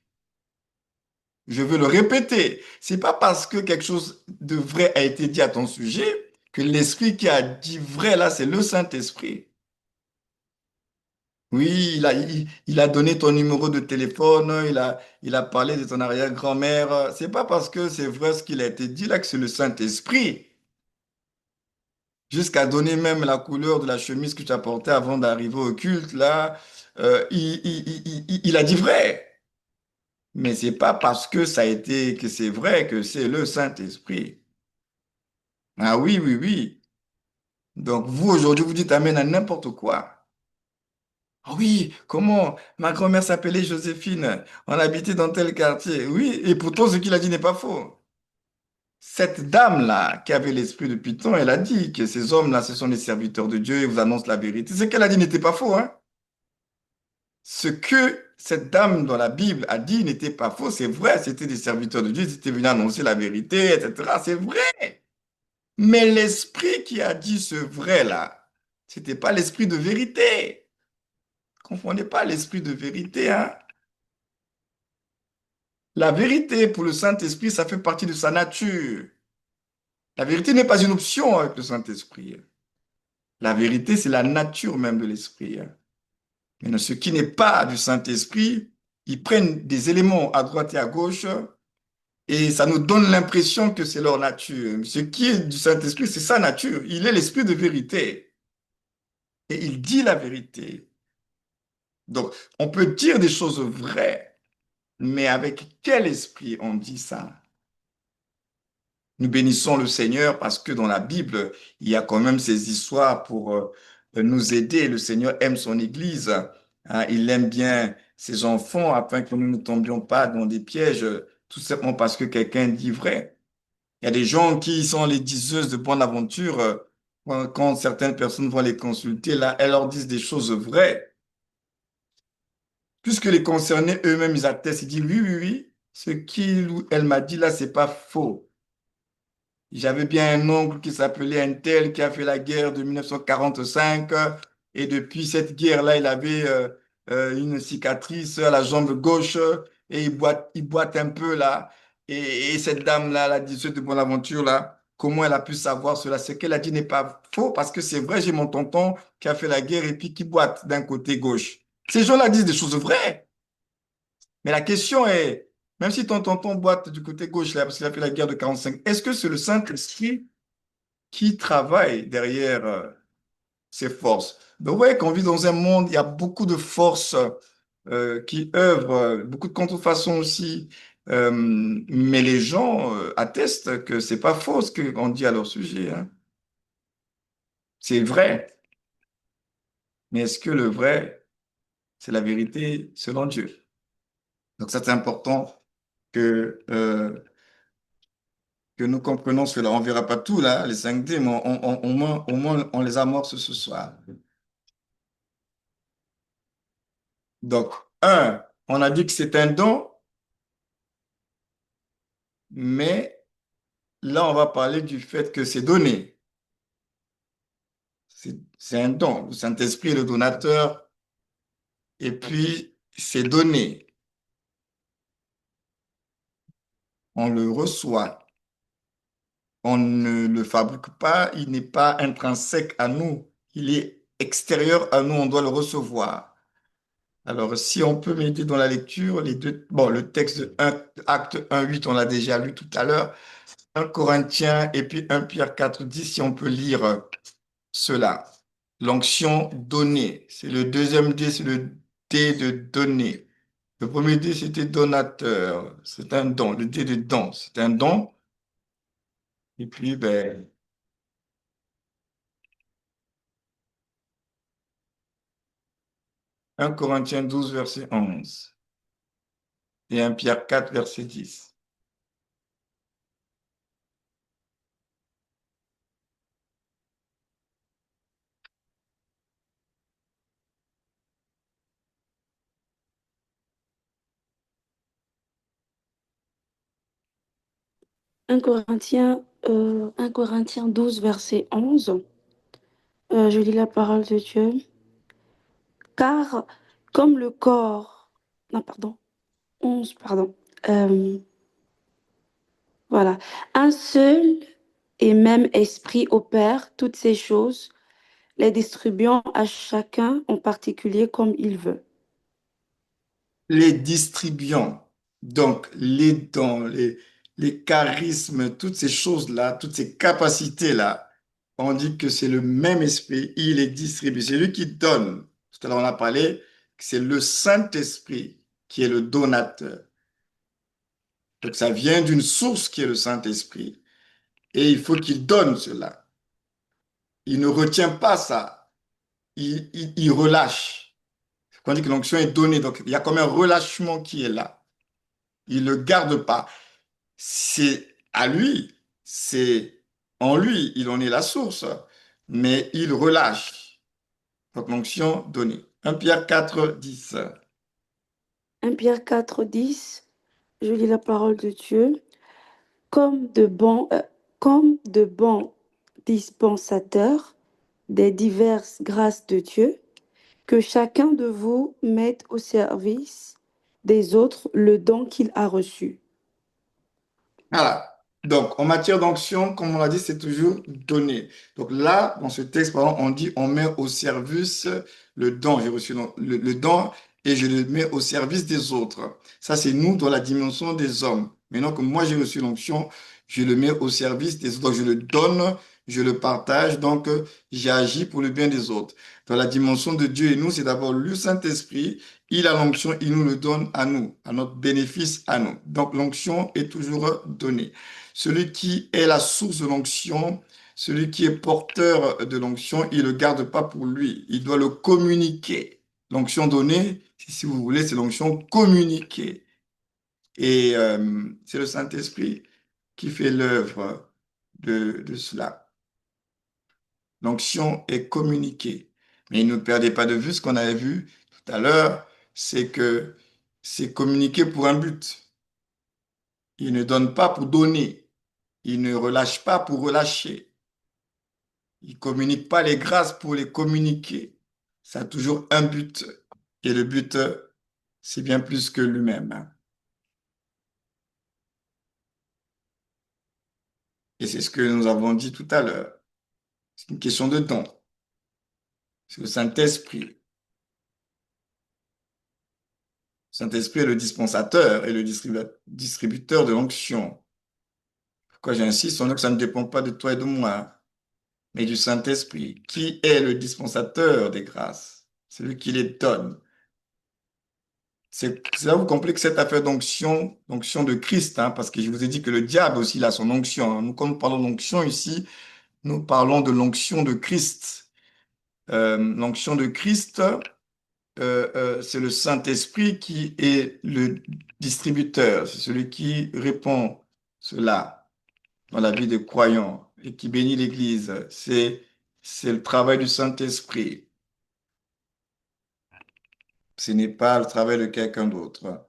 Je veux le répéter. C'est pas parce que quelque chose de vrai a été dit à ton sujet que l'esprit qui a dit vrai là, c'est le Saint-Esprit. Oui, il a donné ton numéro de téléphone, il a parlé de ton arrière-grand-mère. C'est pas parce que c'est vrai ce qu'il a été dit là que c'est le Saint-Esprit. Jusqu'à donner même la couleur de la chemise que tu as portée avant d'arriver au culte, là, il a dit vrai. Mais c'est pas parce que ça a été, que c'est vrai que c'est le Saint-Esprit. Ah oui, oui, oui. Donc vous, aujourd'hui, vous dites amen à n'importe quoi. Ah oui, comment? Ma grand-mère s'appelait Joséphine. On habitait dans tel quartier. Oui, et pourtant, ce qu'il a dit n'est pas faux. Cette dame-là, qui avait l'esprit de Python, elle a dit que ces hommes-là, ce sont des serviteurs de Dieu et vous annoncent la vérité. Ce qu'elle a dit n'était pas faux, hein. Ce que cette dame dans la Bible a dit n'était pas faux, c'est vrai, c'était des serviteurs de Dieu, ils étaient venus annoncer la vérité, etc. C'est vrai. Mais l'esprit qui a dit ce vrai-là, c'était pas l'esprit de vérité. Confondez pas l'esprit de vérité, hein. La vérité pour le Saint-Esprit, ça fait partie de sa nature. La vérité n'est pas une option avec le Saint-Esprit. La vérité, c'est la nature même de l'Esprit, hein. Mais ce qui n'est pas du Saint-Esprit, ils prennent des éléments à droite et à gauche et ça nous donne l'impression que c'est leur nature. Ce qui est du Saint-Esprit, c'est sa nature. Il est l'esprit de vérité et il dit la vérité. Donc, on peut dire des choses vraies, mais avec quel esprit on dit ça? Nous bénissons le Seigneur parce que dans la Bible, il y a quand même ces histoires pour nous aider. Le Seigneur aime son Église, hein, il aime bien ses enfants afin que nous ne tombions pas dans des pièges, tout simplement parce que quelqu'un dit vrai. Il y a des gens qui sont les diseuses de bonne aventure. Quand certaines personnes vont les consulter, là, elles leur disent des choses vraies. Puisque les concernés eux-mêmes, ils attestent, ils disent oui, oui, oui, ce qu'il ou elle m'a dit là, c'est pas faux. J'avais bien un oncle qui s'appelait un tel qui a fait la guerre de 1945 et depuis cette guerre-là, il avait une cicatrice à la jambe gauche et il boite un peu là. Et cette dame-là, la 18 de Bonaventure, là, comment elle a pu savoir cela? Ce qu'elle a dit n'est pas faux parce que c'est vrai, j'ai mon tonton qui a fait la guerre et puis qui boite d'un côté gauche. Ces gens-là disent des choses vraies. Mais la question est, même si ton tonton boite du côté gauche là, parce qu'il a fait la guerre de 45, est-ce que c'est le Saint-Esprit qui travaille derrière ces forces? Donc, vous voyez qu'on vit dans un monde, il y a beaucoup de forces qui œuvrent, beaucoup de contrefaçons aussi. Mais les gens attestent que c'est pas faux ce qu'on dit à leur sujet, hein. C'est vrai. Mais est-ce que le vrai, c'est la vérité selon Dieu? Donc, ça, c'est important que, euh, que nous comprenons cela. On ne verra pas tout là, les 5D, mais au moins, on les amorce ce soir. Donc, un, on a dit que c'est un don, mais là, on va parler du fait que c'est donné. C'est un don. Le Saint-Esprit est le donateur, et puis c'est donné. On le reçoit. On ne le fabrique pas, il n'est pas intrinsèque à nous. Il est extérieur à nous, on doit le recevoir. Alors, si on peut m'aider dans la lecture, les deux, bon, le texte de Acte 1:8, on l'a déjà lu tout à l'heure, 1 Corinthiens et puis 1 Pierre 4:10, si on peut lire cela. L'onction donnée, c'est le deuxième D, c'est le D de donner. Le premier D, c'était donateur, c'est un don. Le D de don, c'est un don. Et puis, ben, 1 Corinthiens 12, verset 11 et 1 Pierre 4, verset 10.
1 Corinthiens 12, verset 11. Je lis la parole de Dieu. Car comme le corps, non, pardon, 11, pardon. Euh, voilà. Un seul et même esprit opère toutes ces choses, les distribuant à chacun en particulier comme il veut.
Les distribuant, donc les dons, les charismes, toutes ces choses-là, toutes ces capacités-là, on dit que c'est le même esprit, il les distribue. C'est lui qui donne. Tout à l'heure, on a parlé que c'est le Saint-Esprit qui est le donateur. Donc ça vient d'une source qui est le Saint-Esprit et il faut qu'il donne cela. Il ne retient pas ça, il relâche. Quand on dit que l'onction est donnée, donc il y a comme un relâchement qui est là. Il ne le garde pas. C'est à lui, c'est en lui, il en est la source, mais il relâche. Donc l'onction donnée. 1 Pierre 4, 10.
1 Pierre 4, 10, je lis la parole de Dieu. Comme de bons dispensateurs des diverses grâces de Dieu, que chacun de vous mette au service des autres le don qu'il a reçu.
Voilà. Donc, en matière d'onction, comme on l'a dit, c'est toujours donné. Donc là, dans ce texte, par exemple, on dit on met au service le don. J'ai reçu le don et je le mets au service des autres. Ça, c'est nous dans la dimension des hommes. Maintenant que moi, j'ai reçu l'onction, je le mets au service des autres. Donc, je le donne, je le partage. Donc, j'ai agi pour le bien des autres. Dans la dimension de Dieu et nous, c'est d'abord le Saint-Esprit. Il a l'onction, il nous le donne à nous, à notre bénéfice à nous. Donc l'onction est toujours donnée. Celui qui est la source de l'onction, celui qui est porteur de l'onction, il ne le garde pas pour lui, il doit le communiquer. L'onction donnée, si vous voulez, c'est l'onction communiquée. Et c'est le Saint-Esprit qui fait l'œuvre de cela. L'onction est communiquée. Mais ne perdez pas de vue ce qu'on avait vu tout à l'heure, c'est que c'est communiqué pour un but. Il ne donne pas pour donner. il ne relâche pas pour relâcher. Il ne communique pas les grâces pour les communiquer. Ça a toujours un but. Et le but, c'est bien plus que lui-même. Et c'est ce que nous avons dit tout à l'heure. C'est une question de don. C'est le Saint-Esprit. Le Saint-Esprit est le dispensateur et le distributeur de l'onction. Pourquoi j'insiste, on que ça ne dépend pas de toi et de moi, mais du Saint-Esprit, qui est le dispensateur des grâces. C'est lui qui les donne. C'est là que vous comprenez que cette affaire d'onction de Christ, hein, parce que je vous ai dit que le diable aussi il a son onction, hein. Nous, quand nous parlons d'onction ici, nous parlons de l'onction de Christ. L'onction de Christ, c'est le Saint-Esprit qui est le distributeur, c'est celui qui répand cela dans la vie des croyants et qui bénit l'Église. C'est le travail du Saint-Esprit. Ce n'est pas le travail de quelqu'un d'autre.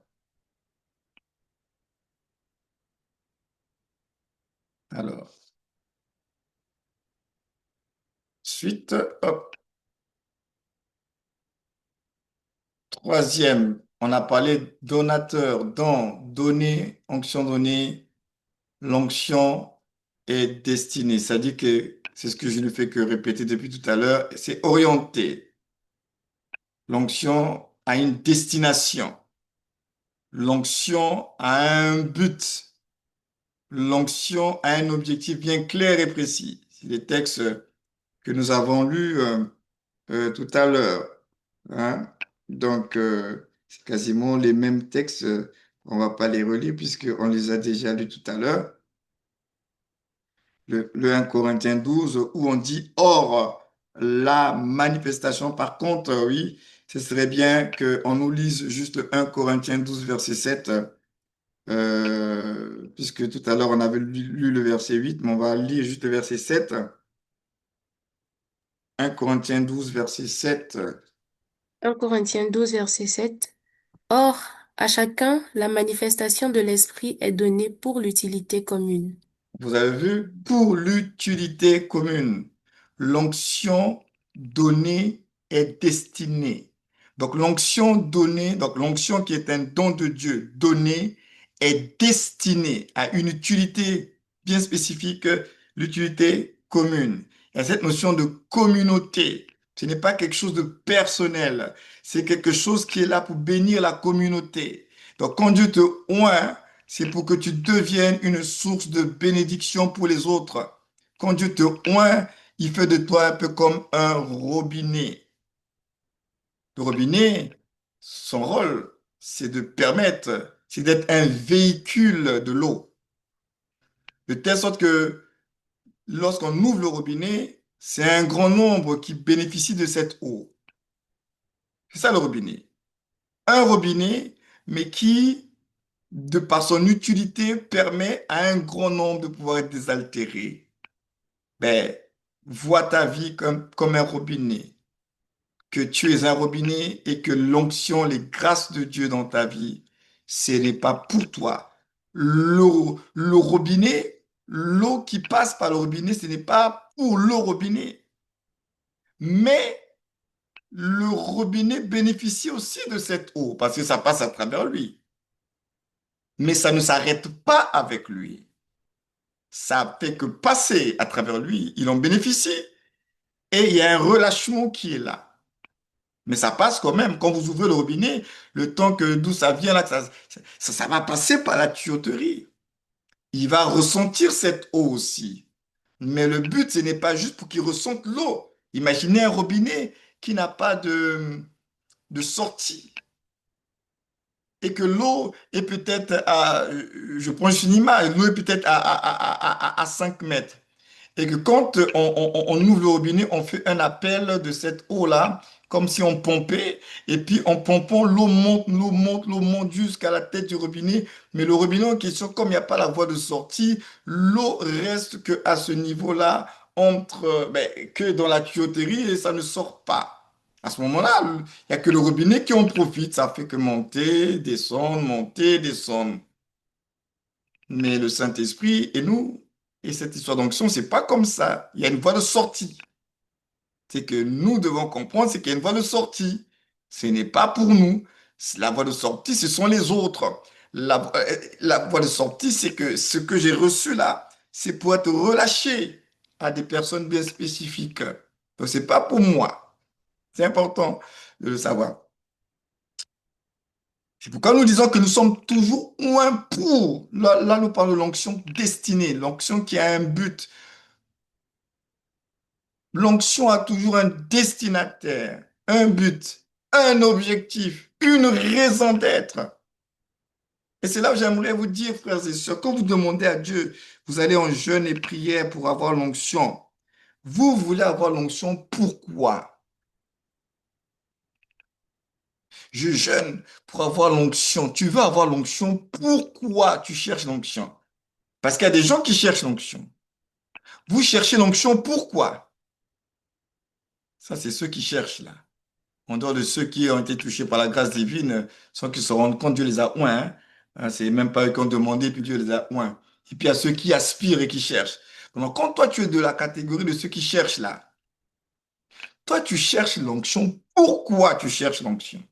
Alors, suite, hop. Troisième, on a parlé donateur, don, donner, onction donnée, l'onction est destinée. C'est-à-dire que c'est ce que je ne fais que répéter depuis tout à l'heure, c'est orienté. L'onction a une destination. L'onction a un but. L'onction a un objectif bien clair et précis. C'est les textes que nous avons lus tout à l'heure, hein. Donc, c'est quasiment les mêmes textes. On ne va pas les relire puisqu'on les a déjà lus tout à l'heure. Le 1 Corinthiens 12 où on dit, or, la manifestation, par contre, oui, ce serait bien qu'on nous lise juste le 1 Corinthiens 12, verset 7, puisque tout à l'heure on avait lu le verset 8, mais on va lire juste le verset 7. 1 Corinthiens 12, verset 7.
1 Corinthiens 12, verset 7. Or, à chacun, la manifestation de l'Esprit est donnée pour l'utilité commune.
Vous avez vu, pour l'utilité commune, l'onction donnée est destinée. Donc l'onction donnée, donc l'onction qui est un don de Dieu donné est destinée à une utilité bien spécifique, l'utilité commune. Il y a cette notion de communauté. Ce n'est pas quelque chose de personnel, c'est quelque chose qui est là pour bénir la communauté. Donc quand Dieu te oint, c'est pour que tu deviennes une source de bénédiction pour les autres. Quand Dieu te oint, il fait de toi un peu comme un robinet. Le robinet, son rôle, c'est de permettre, c'est d'être un véhicule de l'eau. De telle sorte que lorsqu'on ouvre le robinet, c'est un grand nombre qui bénéficie de cette eau. C'est ça le robinet. Un robinet, mais qui de par son utilité, permet à un grand nombre de pouvoir être désaltéré. Ben, vois ta vie comme un robinet, que tu es un robinet et que l'onction, les grâces de Dieu dans ta vie, ce n'est pas pour toi. Le robinet, l'eau qui passe par le robinet, ce n'est pas pour le robinet. Mais le robinet bénéficie aussi de cette eau parce que ça passe à travers lui. Mais ça ne s'arrête pas avec lui. Ça fait que passer à travers lui, il en bénéficie. Et il y a un relâchement qui est là. Mais ça passe quand même. Quand vous ouvrez le robinet, le temps que d'où ça vient, là, ça va passer par la tuyauterie. Il va ressentir cette eau aussi. Mais le but, ce n'est pas juste pour qu'il ressente l'eau. Imaginez un robinet qui n'a pas de sortie. Et que l'eau est peut-être à, je prends juste une image, l'eau est peut-être à 5 mètres. Et que quand on ouvre le robinet, on fait un appel de cette eau-là, comme si on pompait, et puis en pompant, l'eau monte, l'eau monte, l'eau monte jusqu'à la tête du robinet. Mais le robinet en question, comme il n'y a pas la voie de sortie, l'eau reste que à ce niveau-là, que dans la tuyauterie, et ça ne sort pas. À ce moment-là, il n'y a que le robinet qui en profite. Ça fait que monter, descendre, monter, descendre. Mais le Saint-Esprit et nous, Et cette histoire d'onction, c'est pas comme ça. Il y a une voie de sortie. C'est que nous devons comprendre, c'est qu'il y a une voie de sortie. Ce n'est pas pour nous. La voie de sortie, ce sont les autres. La voie de sortie, c'est que ce que j'ai reçu là, c'est pour être relâché à des personnes bien spécifiques. Donc, c'est pas pour moi. C'est important de le savoir. C'est pourquoi nous disons que nous sommes toujours un pour. Là, nous parlons de l'onction destinée, l'onction qui a un but. L'onction a toujours un destinataire, un but, un objectif, une raison d'être. Et c'est là où j'aimerais vous dire, frères et sœurs, quand vous demandez à Dieu, vous allez en jeûne et prière pour avoir l'onction. Vous voulez avoir l'onction, pourquoi? Je jeûne pour avoir l'onction. Tu veux avoir l'onction, pourquoi tu cherches l'onction? Parce qu'il y a des gens qui cherchent l'onction. Vous cherchez l'onction, pourquoi? Ça, c'est ceux qui cherchent là. En dehors de ceux qui ont été touchés par la grâce divine, sans qu'ils se rendent compte, Dieu les a oints. Hein. C'est même pas eux qui ont demandé, puis Dieu les a oints. Et puis il y a ceux qui aspirent et qui cherchent. Donc quand toi tu es de la catégorie de ceux qui cherchent là, toi tu cherches l'onction. Pourquoi tu cherches l'onction?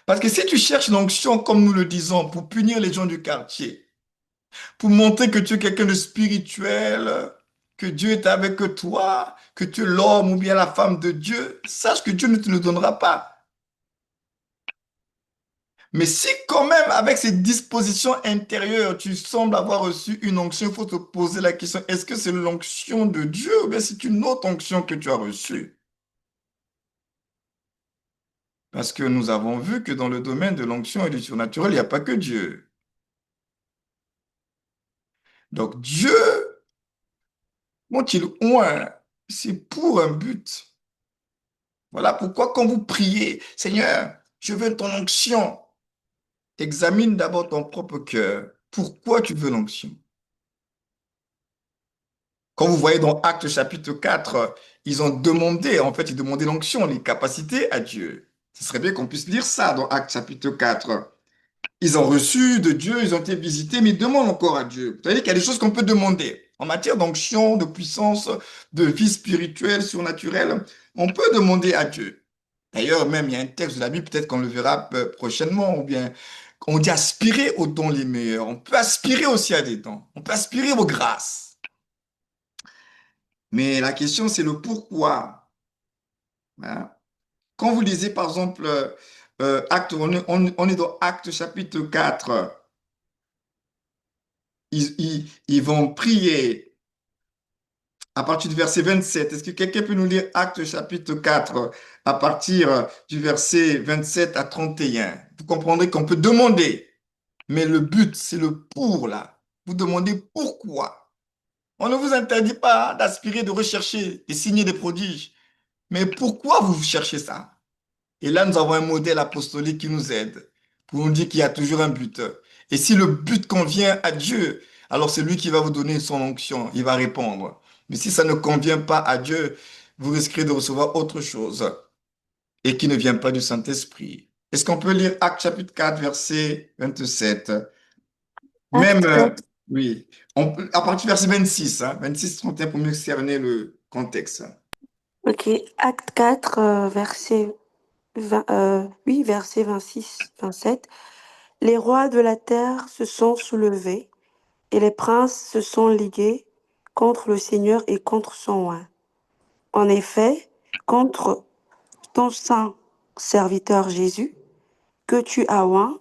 Parce que si tu cherches l'onction, comme nous le disons, pour punir les gens du quartier, pour montrer que tu es quelqu'un de spirituel, que Dieu est avec toi, que tu es l'homme ou bien la femme de Dieu, sache que Dieu ne te le donnera pas. Mais si quand même, avec ces dispositions intérieures, tu sembles avoir reçu une onction, il faut te poser la question, est-ce que c'est l'onction de Dieu ou bien c'est une autre onction que tu as reçue? Parce que nous avons vu que dans le domaine de l'onction et du surnaturel, il n'y a pas que Dieu. Donc Dieu, quand il oint, c'est pour un but. Voilà pourquoi quand vous priez, Seigneur, je veux ton onction, examine d'abord ton propre cœur. Pourquoi tu veux l'onction? Quand vous voyez dans Actes chapitre 4, ils ont demandé, en fait, ils demandaient l'onction, les capacités à Dieu. Ce serait bien qu'on puisse lire ça dans Actes chapitre 4. Ils ont reçu de Dieu, ils ont été visités, mais ils demandent encore à Dieu. Vous savez qu'il y a des choses qu'on peut demander. En matière d'onction, de puissance, de vie spirituelle, surnaturelle, on peut demander à Dieu. D'ailleurs, même, il y a un texte de la Bible, peut-être qu'on le verra prochainement, ou bien on dit aspirer aux dons les meilleurs. On peut aspirer aussi à des dons. On peut aspirer aux grâces. Mais la question, c'est le pourquoi. Hein. Quand vous lisez, par exemple, Acte, on est dans Acte chapitre 4, ils vont prier à partir du verset 27. Est-ce que quelqu'un peut nous lire Acte chapitre 4 à partir du verset 27 à 31? Vous comprendrez qu'on peut demander, mais le but, c'est le pour là. Vous demandez pourquoi. On ne vous interdit pas d'aspirer, de rechercher des signes et des prodiges. Mais pourquoi vous cherchez ça? Et là, nous avons un modèle apostolique qui nous aide pour nous dire qu'il y a toujours un but. Et si le but convient à Dieu, alors c'est lui qui va vous donner son onction, il va répondre. Mais si ça ne convient pas à Dieu, vous risquerez de recevoir autre chose et qui ne vient pas du Saint-Esprit. Est-ce qu'on peut lire Acte chapitre 4, verset 27? Même,
Acte 4.
oui, à partir du verset 26, hein, 26-31 pour mieux cerner le contexte.
Ok, acte 4, verset oui, verset 26, 27. Les rois de la terre se sont soulevés et les princes se sont ligués contre le Seigneur et contre son roi. En effet, contre ton saint serviteur Jésus, que tu as oint,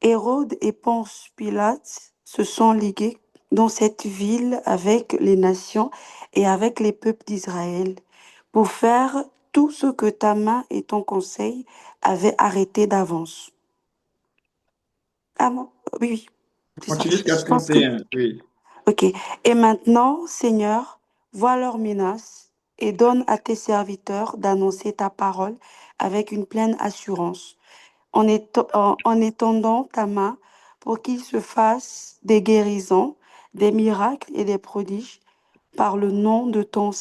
Hérode et Ponce Pilate se sont ligués dans cette ville avec les nations et avec les peuples d'Israël pour faire tout ce que ta main et ton conseil avaient arrêté d'avance. Ah non, oui, oui, c'est ça.
Continue jusqu'à
Je pense que...
31, oui.
Ok. Et maintenant, Seigneur, vois leurs menaces et donne à tes serviteurs d'annoncer ta parole avec une pleine assurance, en étendant ta main pour qu'il se fasse des guérisons, des miracles et des prodiges par le nom de ton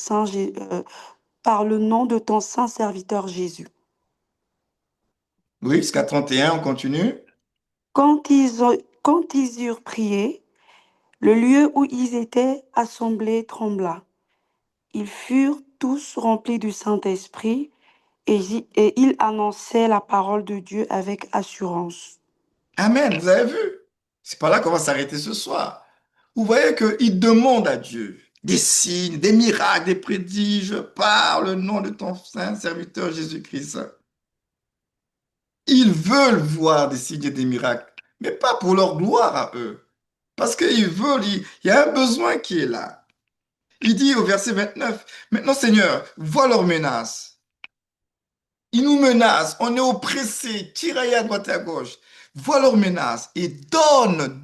par le nom de ton saint serviteur Jésus.
Oui, jusqu'à 31, on continue.
Quand ils eurent prié, Le lieu où ils étaient assemblés trembla. Ils furent tous remplis du Saint-Esprit et ils annonçaient la parole de Dieu avec assurance.
Amen, vous avez vu? C'est pas là qu'on va s'arrêter ce soir. Vous voyez qu'ils demandent à Dieu des signes, des miracles, des prodiges par le nom de ton saint serviteur Jésus-Christ. Ils veulent voir des signes et des miracles, mais pas pour leur gloire à eux. Parce qu'ils veulent, il y a un besoin qui est là. Il dit au verset 29, maintenant Seigneur, vois leurs menaces. Ils nous menacent, on est oppressés, tiraillés à droite et à gauche. Vois leurs menaces et donne.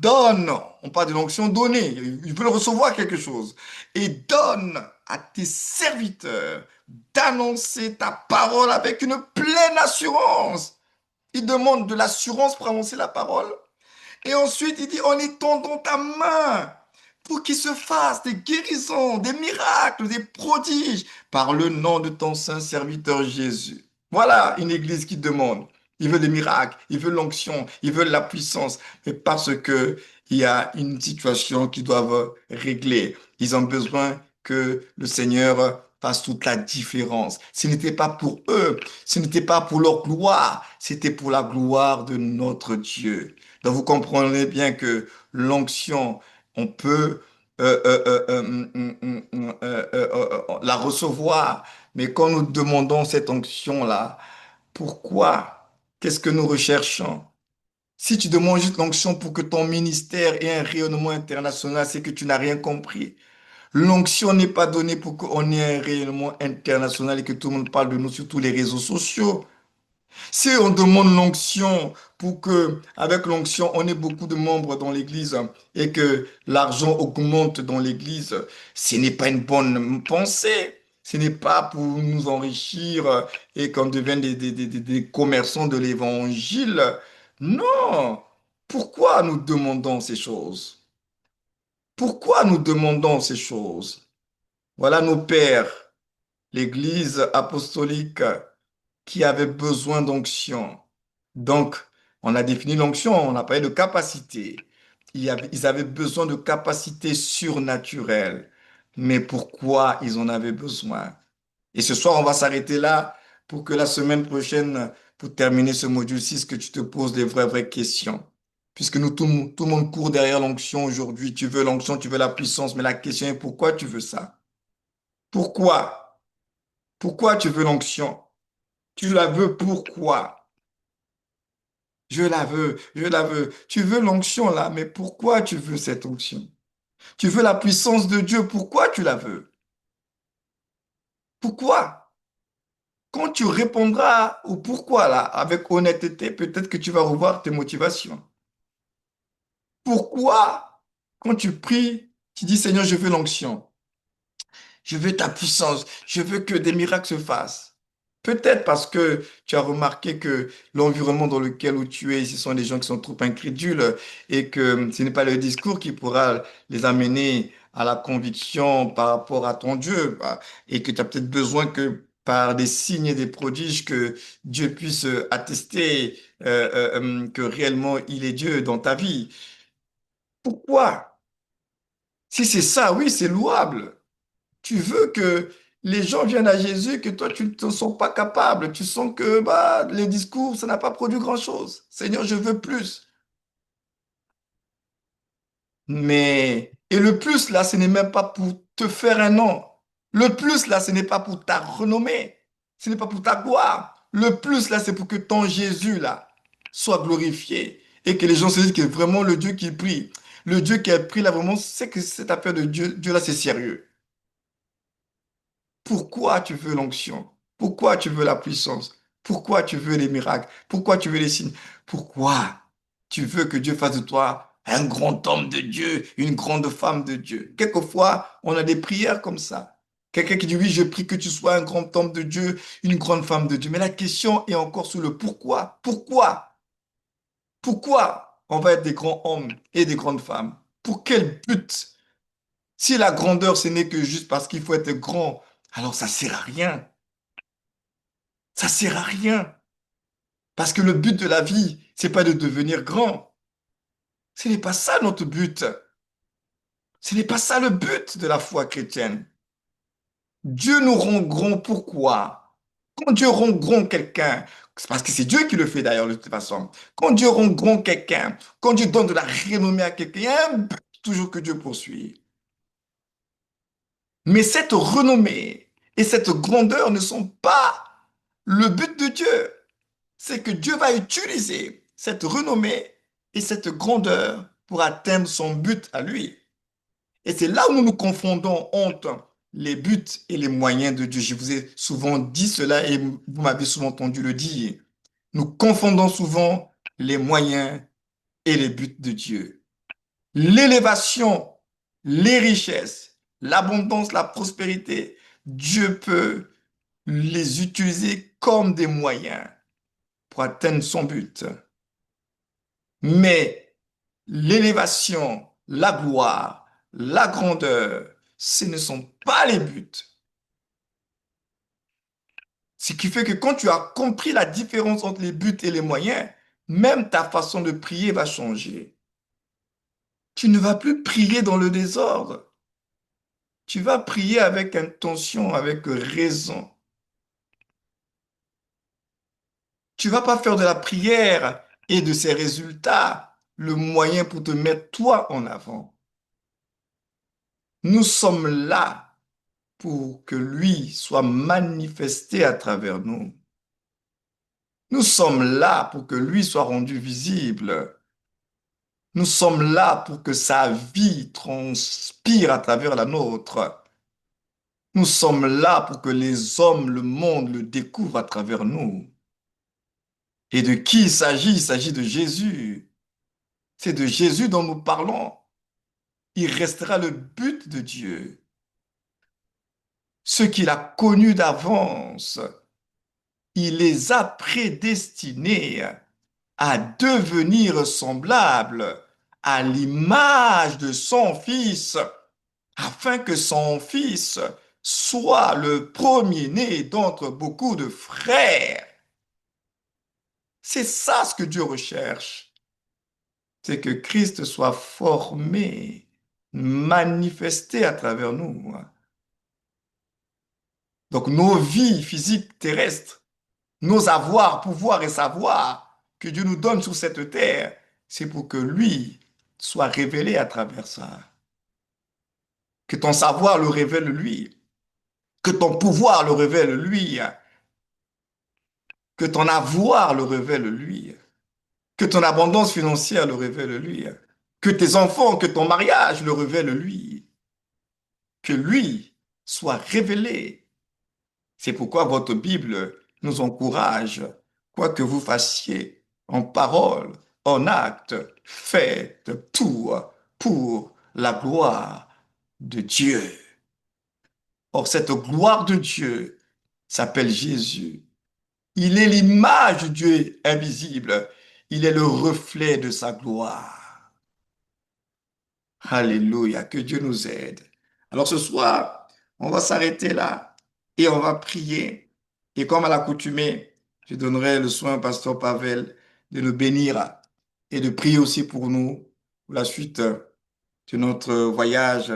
On parle de l'onction donnée, ils veulent recevoir quelque chose. Et donne à tes serviteurs d'annoncer ta parole avec une pleine assurance. Ils demandent de l'assurance pour annoncer la parole. Et ensuite, il dit, en étendant ta main pour qu'il se fasse des guérisons, des miracles, des prodiges par le nom de ton saint serviteur Jésus. Voilà une église qui demande. Ils veulent des miracles, ils veulent l'onction, ils veulent la puissance, mais parce que il y a une situation qu'ils doivent régler. Ils ont besoin que le Seigneur fasse toute la différence. Ce n'était pas pour eux, ce n'était pas pour leur gloire, c'était pour la gloire de notre Dieu. Donc vous comprenez bien que l'onction, on peut la recevoir, mais quand nous demandons cette onction-là, pourquoi? Qu'est-ce que nous recherchons? Si tu demandes juste l'onction pour que ton ministère ait un rayonnement international, c'est que tu n'as rien compris. L'onction n'est pas donnée pour qu'on ait un rayonnement international et que tout le monde parle de nous sur tous les réseaux sociaux. Si on demande l'onction pour que, avec l'onction, on ait beaucoup de membres dans l'Église et que l'argent augmente dans l'Église, ce n'est pas une bonne pensée. Ce n'est pas pour nous enrichir et qu'on devienne des commerçants de l'Évangile. Non. Pourquoi nous demandons ces choses? Pourquoi nous demandons ces choses? Voilà nos pères, l'Église apostolique qui avaient besoin d'onction. Donc, on a défini l'onction, on a parlé de capacité. Ils avaient besoin de capacités surnaturelles. Mais pourquoi ils en avaient besoin? Et ce soir, on va s'arrêter là pour que la semaine prochaine, pour terminer ce module 6, que tu te poses des vraies questions. Puisque nous, tout le monde court derrière l'onction aujourd'hui. Tu veux l'onction, tu veux la puissance, mais la question est pourquoi tu veux ça? Pourquoi? Pourquoi tu veux l'onction? Tu la veux pourquoi? Je la veux, je la veux. Tu veux l'onction là, mais pourquoi tu veux cette onction? Tu veux la puissance de Dieu, pourquoi tu la veux? Pourquoi? Quand tu répondras au pourquoi là, avec honnêteté, peut-être que tu vas revoir tes motivations. Pourquoi, quand tu pries, tu dis Seigneur, je veux l'onction, je veux ta puissance, je veux que des miracles se fassent. Peut-être parce que tu as remarqué que l'environnement dans lequel où tu es, ce sont des gens qui sont trop incrédules et que ce n'est pas le discours qui pourra les amener à la conviction par rapport à ton Dieu, bah, et que tu as peut-être besoin que par des signes et des prodiges que Dieu puisse attester que réellement il est Dieu dans ta vie. Pourquoi? Si c'est ça, oui, c'est louable. Tu veux que les gens viennent à Jésus, que toi, tu ne te sens pas capable. Tu sens que bah, les discours, ça n'a pas produit grand-chose. Seigneur, je veux plus. Mais, et le plus, là, ce n'est même pas pour te faire un nom. Le plus, là, ce n'est pas pour ta renommée. Ce n'est pas pour ta gloire. Le plus, là, c'est pour que ton Jésus, là, soit glorifié. Et que les gens se disent que vraiment le Dieu qui prie, le Dieu qui a pris, là, vraiment, c'est que cette affaire de Dieu, Dieu, là, c'est sérieux. Pourquoi tu veux l'onction? Pourquoi tu veux la puissance? Pourquoi tu veux les miracles? Pourquoi tu veux les signes? Pourquoi tu veux que Dieu fasse de toi un grand homme de Dieu, une grande femme de Dieu? Quelquefois, on a des prières comme ça. Quelqu'un qui dit, oui, je prie que tu sois un grand homme de Dieu, une grande femme de Dieu. Mais la question est encore sur le pourquoi. Pourquoi? Pourquoi on va être des grands hommes et des grandes femmes? Pour quel but? Si la grandeur, ce n'est que juste parce qu'il faut être grand, alors ça sert à rien. Ça sert à rien. Parce que le but de la vie, c'est pas de devenir grand. Ce n'est pas ça notre but. Ce n'est pas ça le but de la foi chrétienne. Dieu nous rend grands, pourquoi? Quand Dieu rend grand quelqu'un, c'est parce que c'est Dieu qui le fait d'ailleurs de toute façon. Quand Dieu rend grand quelqu'un, quand Dieu donne de la renommée à quelqu'un, il y a un but toujours que Dieu poursuit. Mais cette renommée et cette grandeur ne sont pas le but de Dieu. C'est que Dieu va utiliser cette renommée et cette grandeur pour atteindre son but à lui. Et c'est là où nous nous confondons entre les buts et les moyens de Dieu. Je vous ai souvent dit cela et vous m'avez souvent entendu le dire. Nous confondons souvent les moyens et les buts de Dieu. L'élévation, les richesses, l'abondance, la prospérité, Dieu peut les utiliser comme des moyens pour atteindre son but. Mais l'élévation, la gloire, la grandeur, ce ne sont pas les buts. Ce qui fait que quand tu as compris la différence entre les buts et les moyens, même ta façon de prier va changer. Tu ne vas plus prier dans le désordre. Tu vas prier avec intention, avec raison. Tu vas pas faire de la prière et de ses résultats le moyen pour te mettre toi en avant. Nous sommes là pour que lui soit manifesté à travers nous. Nous sommes là pour que lui soit rendu visible. Nous sommes là pour que sa vie transpire à travers la nôtre. Nous sommes là pour que les hommes, le monde le découvrent à travers nous. Et de qui il s'agit? Il s'agit de Jésus. C'est de Jésus dont nous parlons. Il restera le but de Dieu. Ceux qu'il a connus d'avance, il les a prédestinés à devenir semblables à l'image de son Fils, afin que son Fils soit le premier-né d'entre beaucoup de frères. C'est ça ce que Dieu recherche. C'est que Christ soit formé, manifesté à travers nous. Donc nos vies physiques terrestres, nos avoirs, pouvoirs et savoirs que Dieu nous donne sur cette terre, c'est pour que lui soit révélé à travers ça. Que ton savoir le révèle lui, que ton pouvoir le révèle lui, que ton avoir le révèle lui, que ton abondance financière le révèle lui, que tes enfants, que ton mariage le révèle lui, que lui soit révélé. C'est pourquoi votre Bible nous encourage, quoi que vous fassiez, en parole, en acte, faites tout pour la gloire de Dieu. Or, cette gloire de Dieu s'appelle Jésus. Il est l'image du Dieu invisible. Il est le reflet de sa gloire. Alléluia, que Dieu nous aide. Alors ce soir, on va s'arrêter là et on va prier. Et comme à l'accoutumée, je donnerai le soin au pasteur Pavel de nous bénir et de prier aussi pour nous, pour la suite de notre voyage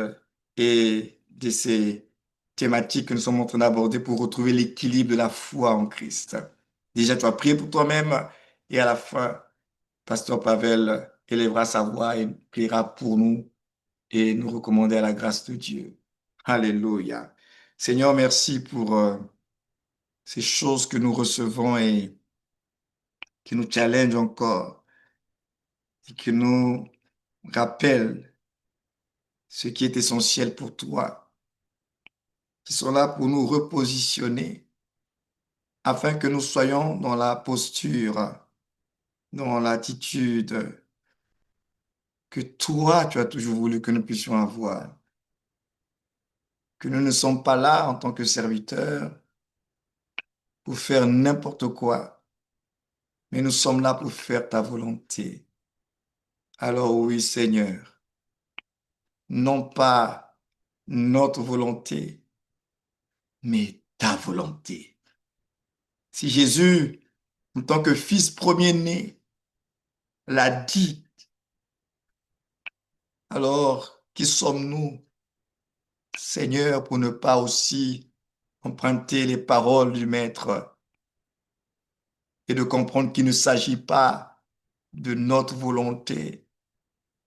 et de ces thématiques que nous sommes en train d'aborder pour retrouver l'équilibre de la foi en Christ. Déjà, tu vas prier pour toi-même et à la fin, pasteur Pavel élèvera sa voix et priera pour nous et nous recommander à la grâce de Dieu. Alléluia. Seigneur, merci pour ces choses que nous recevons et qui nous challengent encore et qui nous rappellent ce qui est essentiel pour toi, qui sont là pour nous repositionner afin que nous soyons dans la posture, dans l'attitude que toi, tu as toujours voulu que nous puissions avoir. Que nous ne sommes pas là en tant que serviteurs pour faire n'importe quoi, mais nous sommes là pour faire ta volonté. Alors oui, Seigneur, non pas notre volonté, mais ta volonté. Si Jésus, en tant que fils premier-né, l'a dit, alors Qui sommes-nous, Seigneur, pour ne pas aussi emprunter les paroles du Maître et de comprendre qu'il ne s'agit pas de notre volonté,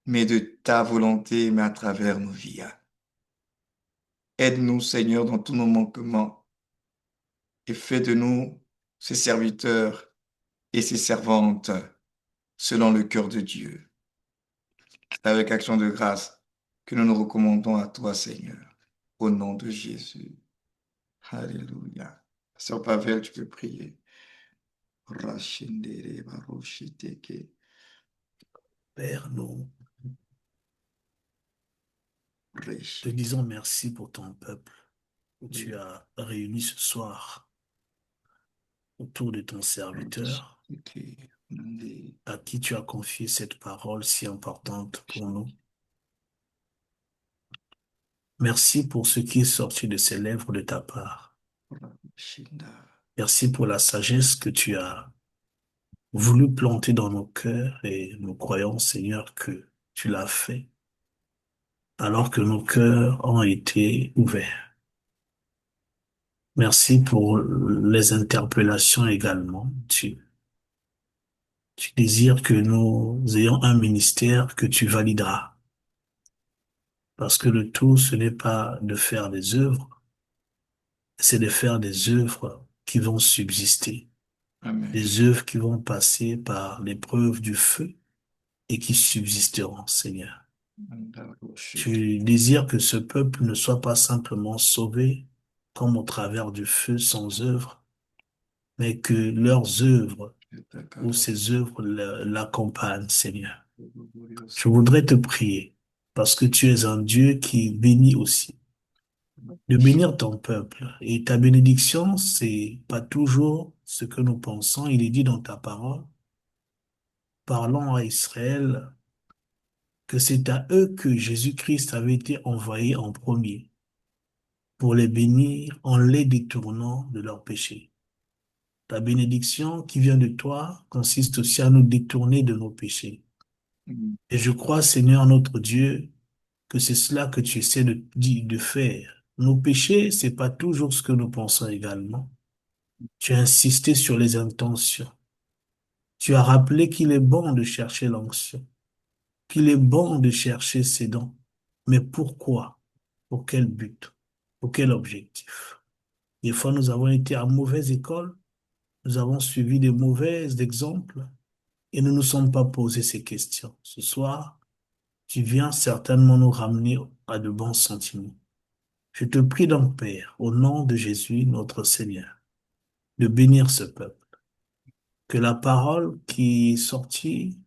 mais de ta volonté, mais à travers nos vies. Aide-nous, Seigneur, dans tous nos manquements et fais de nous ces serviteurs et ces servantes selon le cœur de Dieu. C'est avec action de grâce que nous nous recommandons à toi, Seigneur, au nom de Jésus. Alléluia. Sœur Pavel, tu peux prier.
Père, nous te disons merci pour ton peuple que tu as réuni ce soir autour de ton serviteur, à qui tu as confié cette parole si importante pour nous. Merci pour ce qui est sorti de ces lèvres de ta part. Merci pour la sagesse que tu as voulu planter dans nos cœurs et nous croyons, Seigneur, que tu l'as fait alors que nos cœurs ont été ouverts. Merci pour les interpellations également. Tu désires que nous ayons un ministère que tu valideras. Parce que le tout, ce n'est pas de faire des œuvres, c'est de faire des œuvres qui vont subsister.
Amen.
Des œuvres qui vont passer par l'épreuve du feu et qui subsisteront, Seigneur. Tu désires que ce peuple ne soit pas simplement sauvé comme au travers du feu sans œuvre, mais que leurs œuvres ou ces œuvres l'accompagnent, Seigneur. Je voudrais te prier, parce que tu es un Dieu qui bénit aussi, de bénir ton peuple. Et ta bénédiction, c'est pas toujours ce que nous pensons. Il est dit dans ta parole, parlons à Israël, que c'est à eux que Jésus-Christ avait été envoyé en premier, pour les bénir en les détournant de leurs péchés. Ta bénédiction qui vient de toi consiste aussi à nous détourner de nos péchés. Et je crois, Seigneur notre Dieu, que c'est cela que tu essaies de faire. Nos péchés, c'est pas toujours ce que nous pensons également. Tu as insisté sur les intentions. Tu as rappelé qu'il est bon de chercher l'onction, qu'il est bon de chercher ses dons. Mais pourquoi? Pour quel but? Pour quel objectif? Des fois, nous avons été à mauvaise école, nous avons suivi des mauvais exemples et nous ne nous sommes pas posé ces questions. Ce soir, tu viens certainement nous ramener à de bons sentiments. Je te prie donc, Père, au nom de Jésus, notre Seigneur, de bénir ce peuple. Que la parole qui est sortie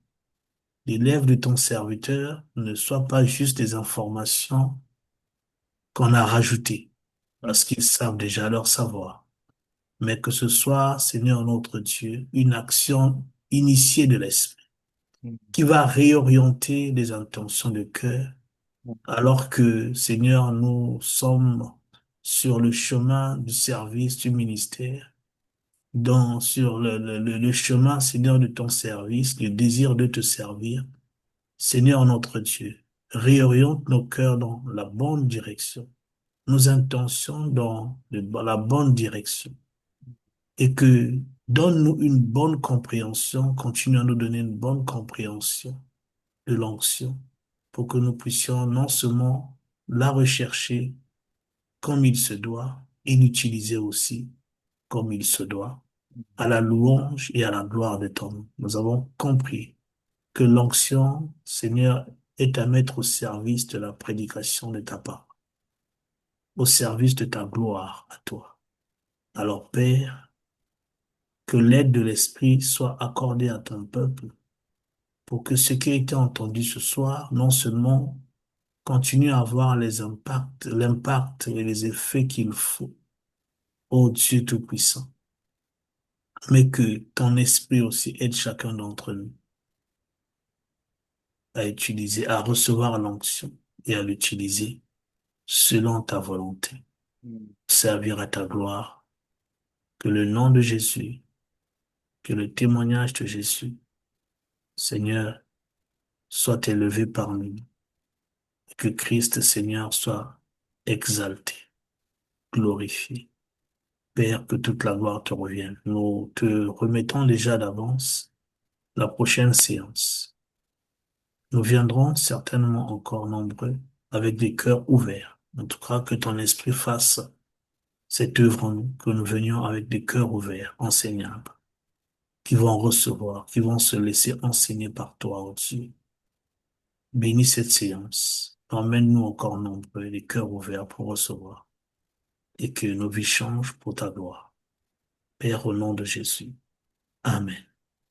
des lèvres de ton serviteur ne soit pas juste des informations qu'on a rajoutées, parce qu'ils savent déjà leur savoir, mais que ce soit, Seigneur notre Dieu, une action initiée de l'Esprit, qui va réorienter les intentions de cœur, alors que, Seigneur, nous sommes sur le chemin du service du ministère, sur le chemin, Seigneur, de ton service, le désir de te servir. Seigneur notre Dieu, réoriente nos cœurs dans la bonne direction, nos intentions dans la bonne direction, et que donne-nous une bonne compréhension, continue à nous donner une bonne compréhension de l'onction, pour que nous puissions non seulement la rechercher comme il se doit, et l'utiliser aussi comme il se doit, à la louange et à la gloire de ton nom. Nous avons compris que l'onction, Seigneur, est à mettre au service de la prédication de ta part, au service de ta gloire à toi. Alors, Père, que l'aide de l'Esprit soit accordée à ton peuple pour que ce qui a été entendu ce soir, non seulement continue à avoir l'impact et les effets qu'il faut, ô Dieu Tout-Puissant, mais que ton esprit aussi aide chacun d'entre nous à utiliser, à recevoir l'onction et à l'utiliser selon ta volonté, servir à ta gloire, que le nom de Jésus, que le témoignage de Jésus, Seigneur, soit élevé parmi nous Que Christ, Seigneur, soit exalté, glorifié. Père, que toute la gloire te revienne. Nous te remettons déjà d'avance la prochaine séance. Nous viendrons certainement encore nombreux avec des cœurs ouverts. En tout cas, que ton esprit fasse cette œuvre en nous, que nous venions avec des cœurs ouverts, enseignables, qui vont recevoir, qui vont se laisser enseigner par toi, oh Dieu. Bénis cette séance. Emmène-nous encore nombreux, les cœurs ouverts pour recevoir, et que nos vies changent pour ta gloire. Père, au nom de Jésus. Amen.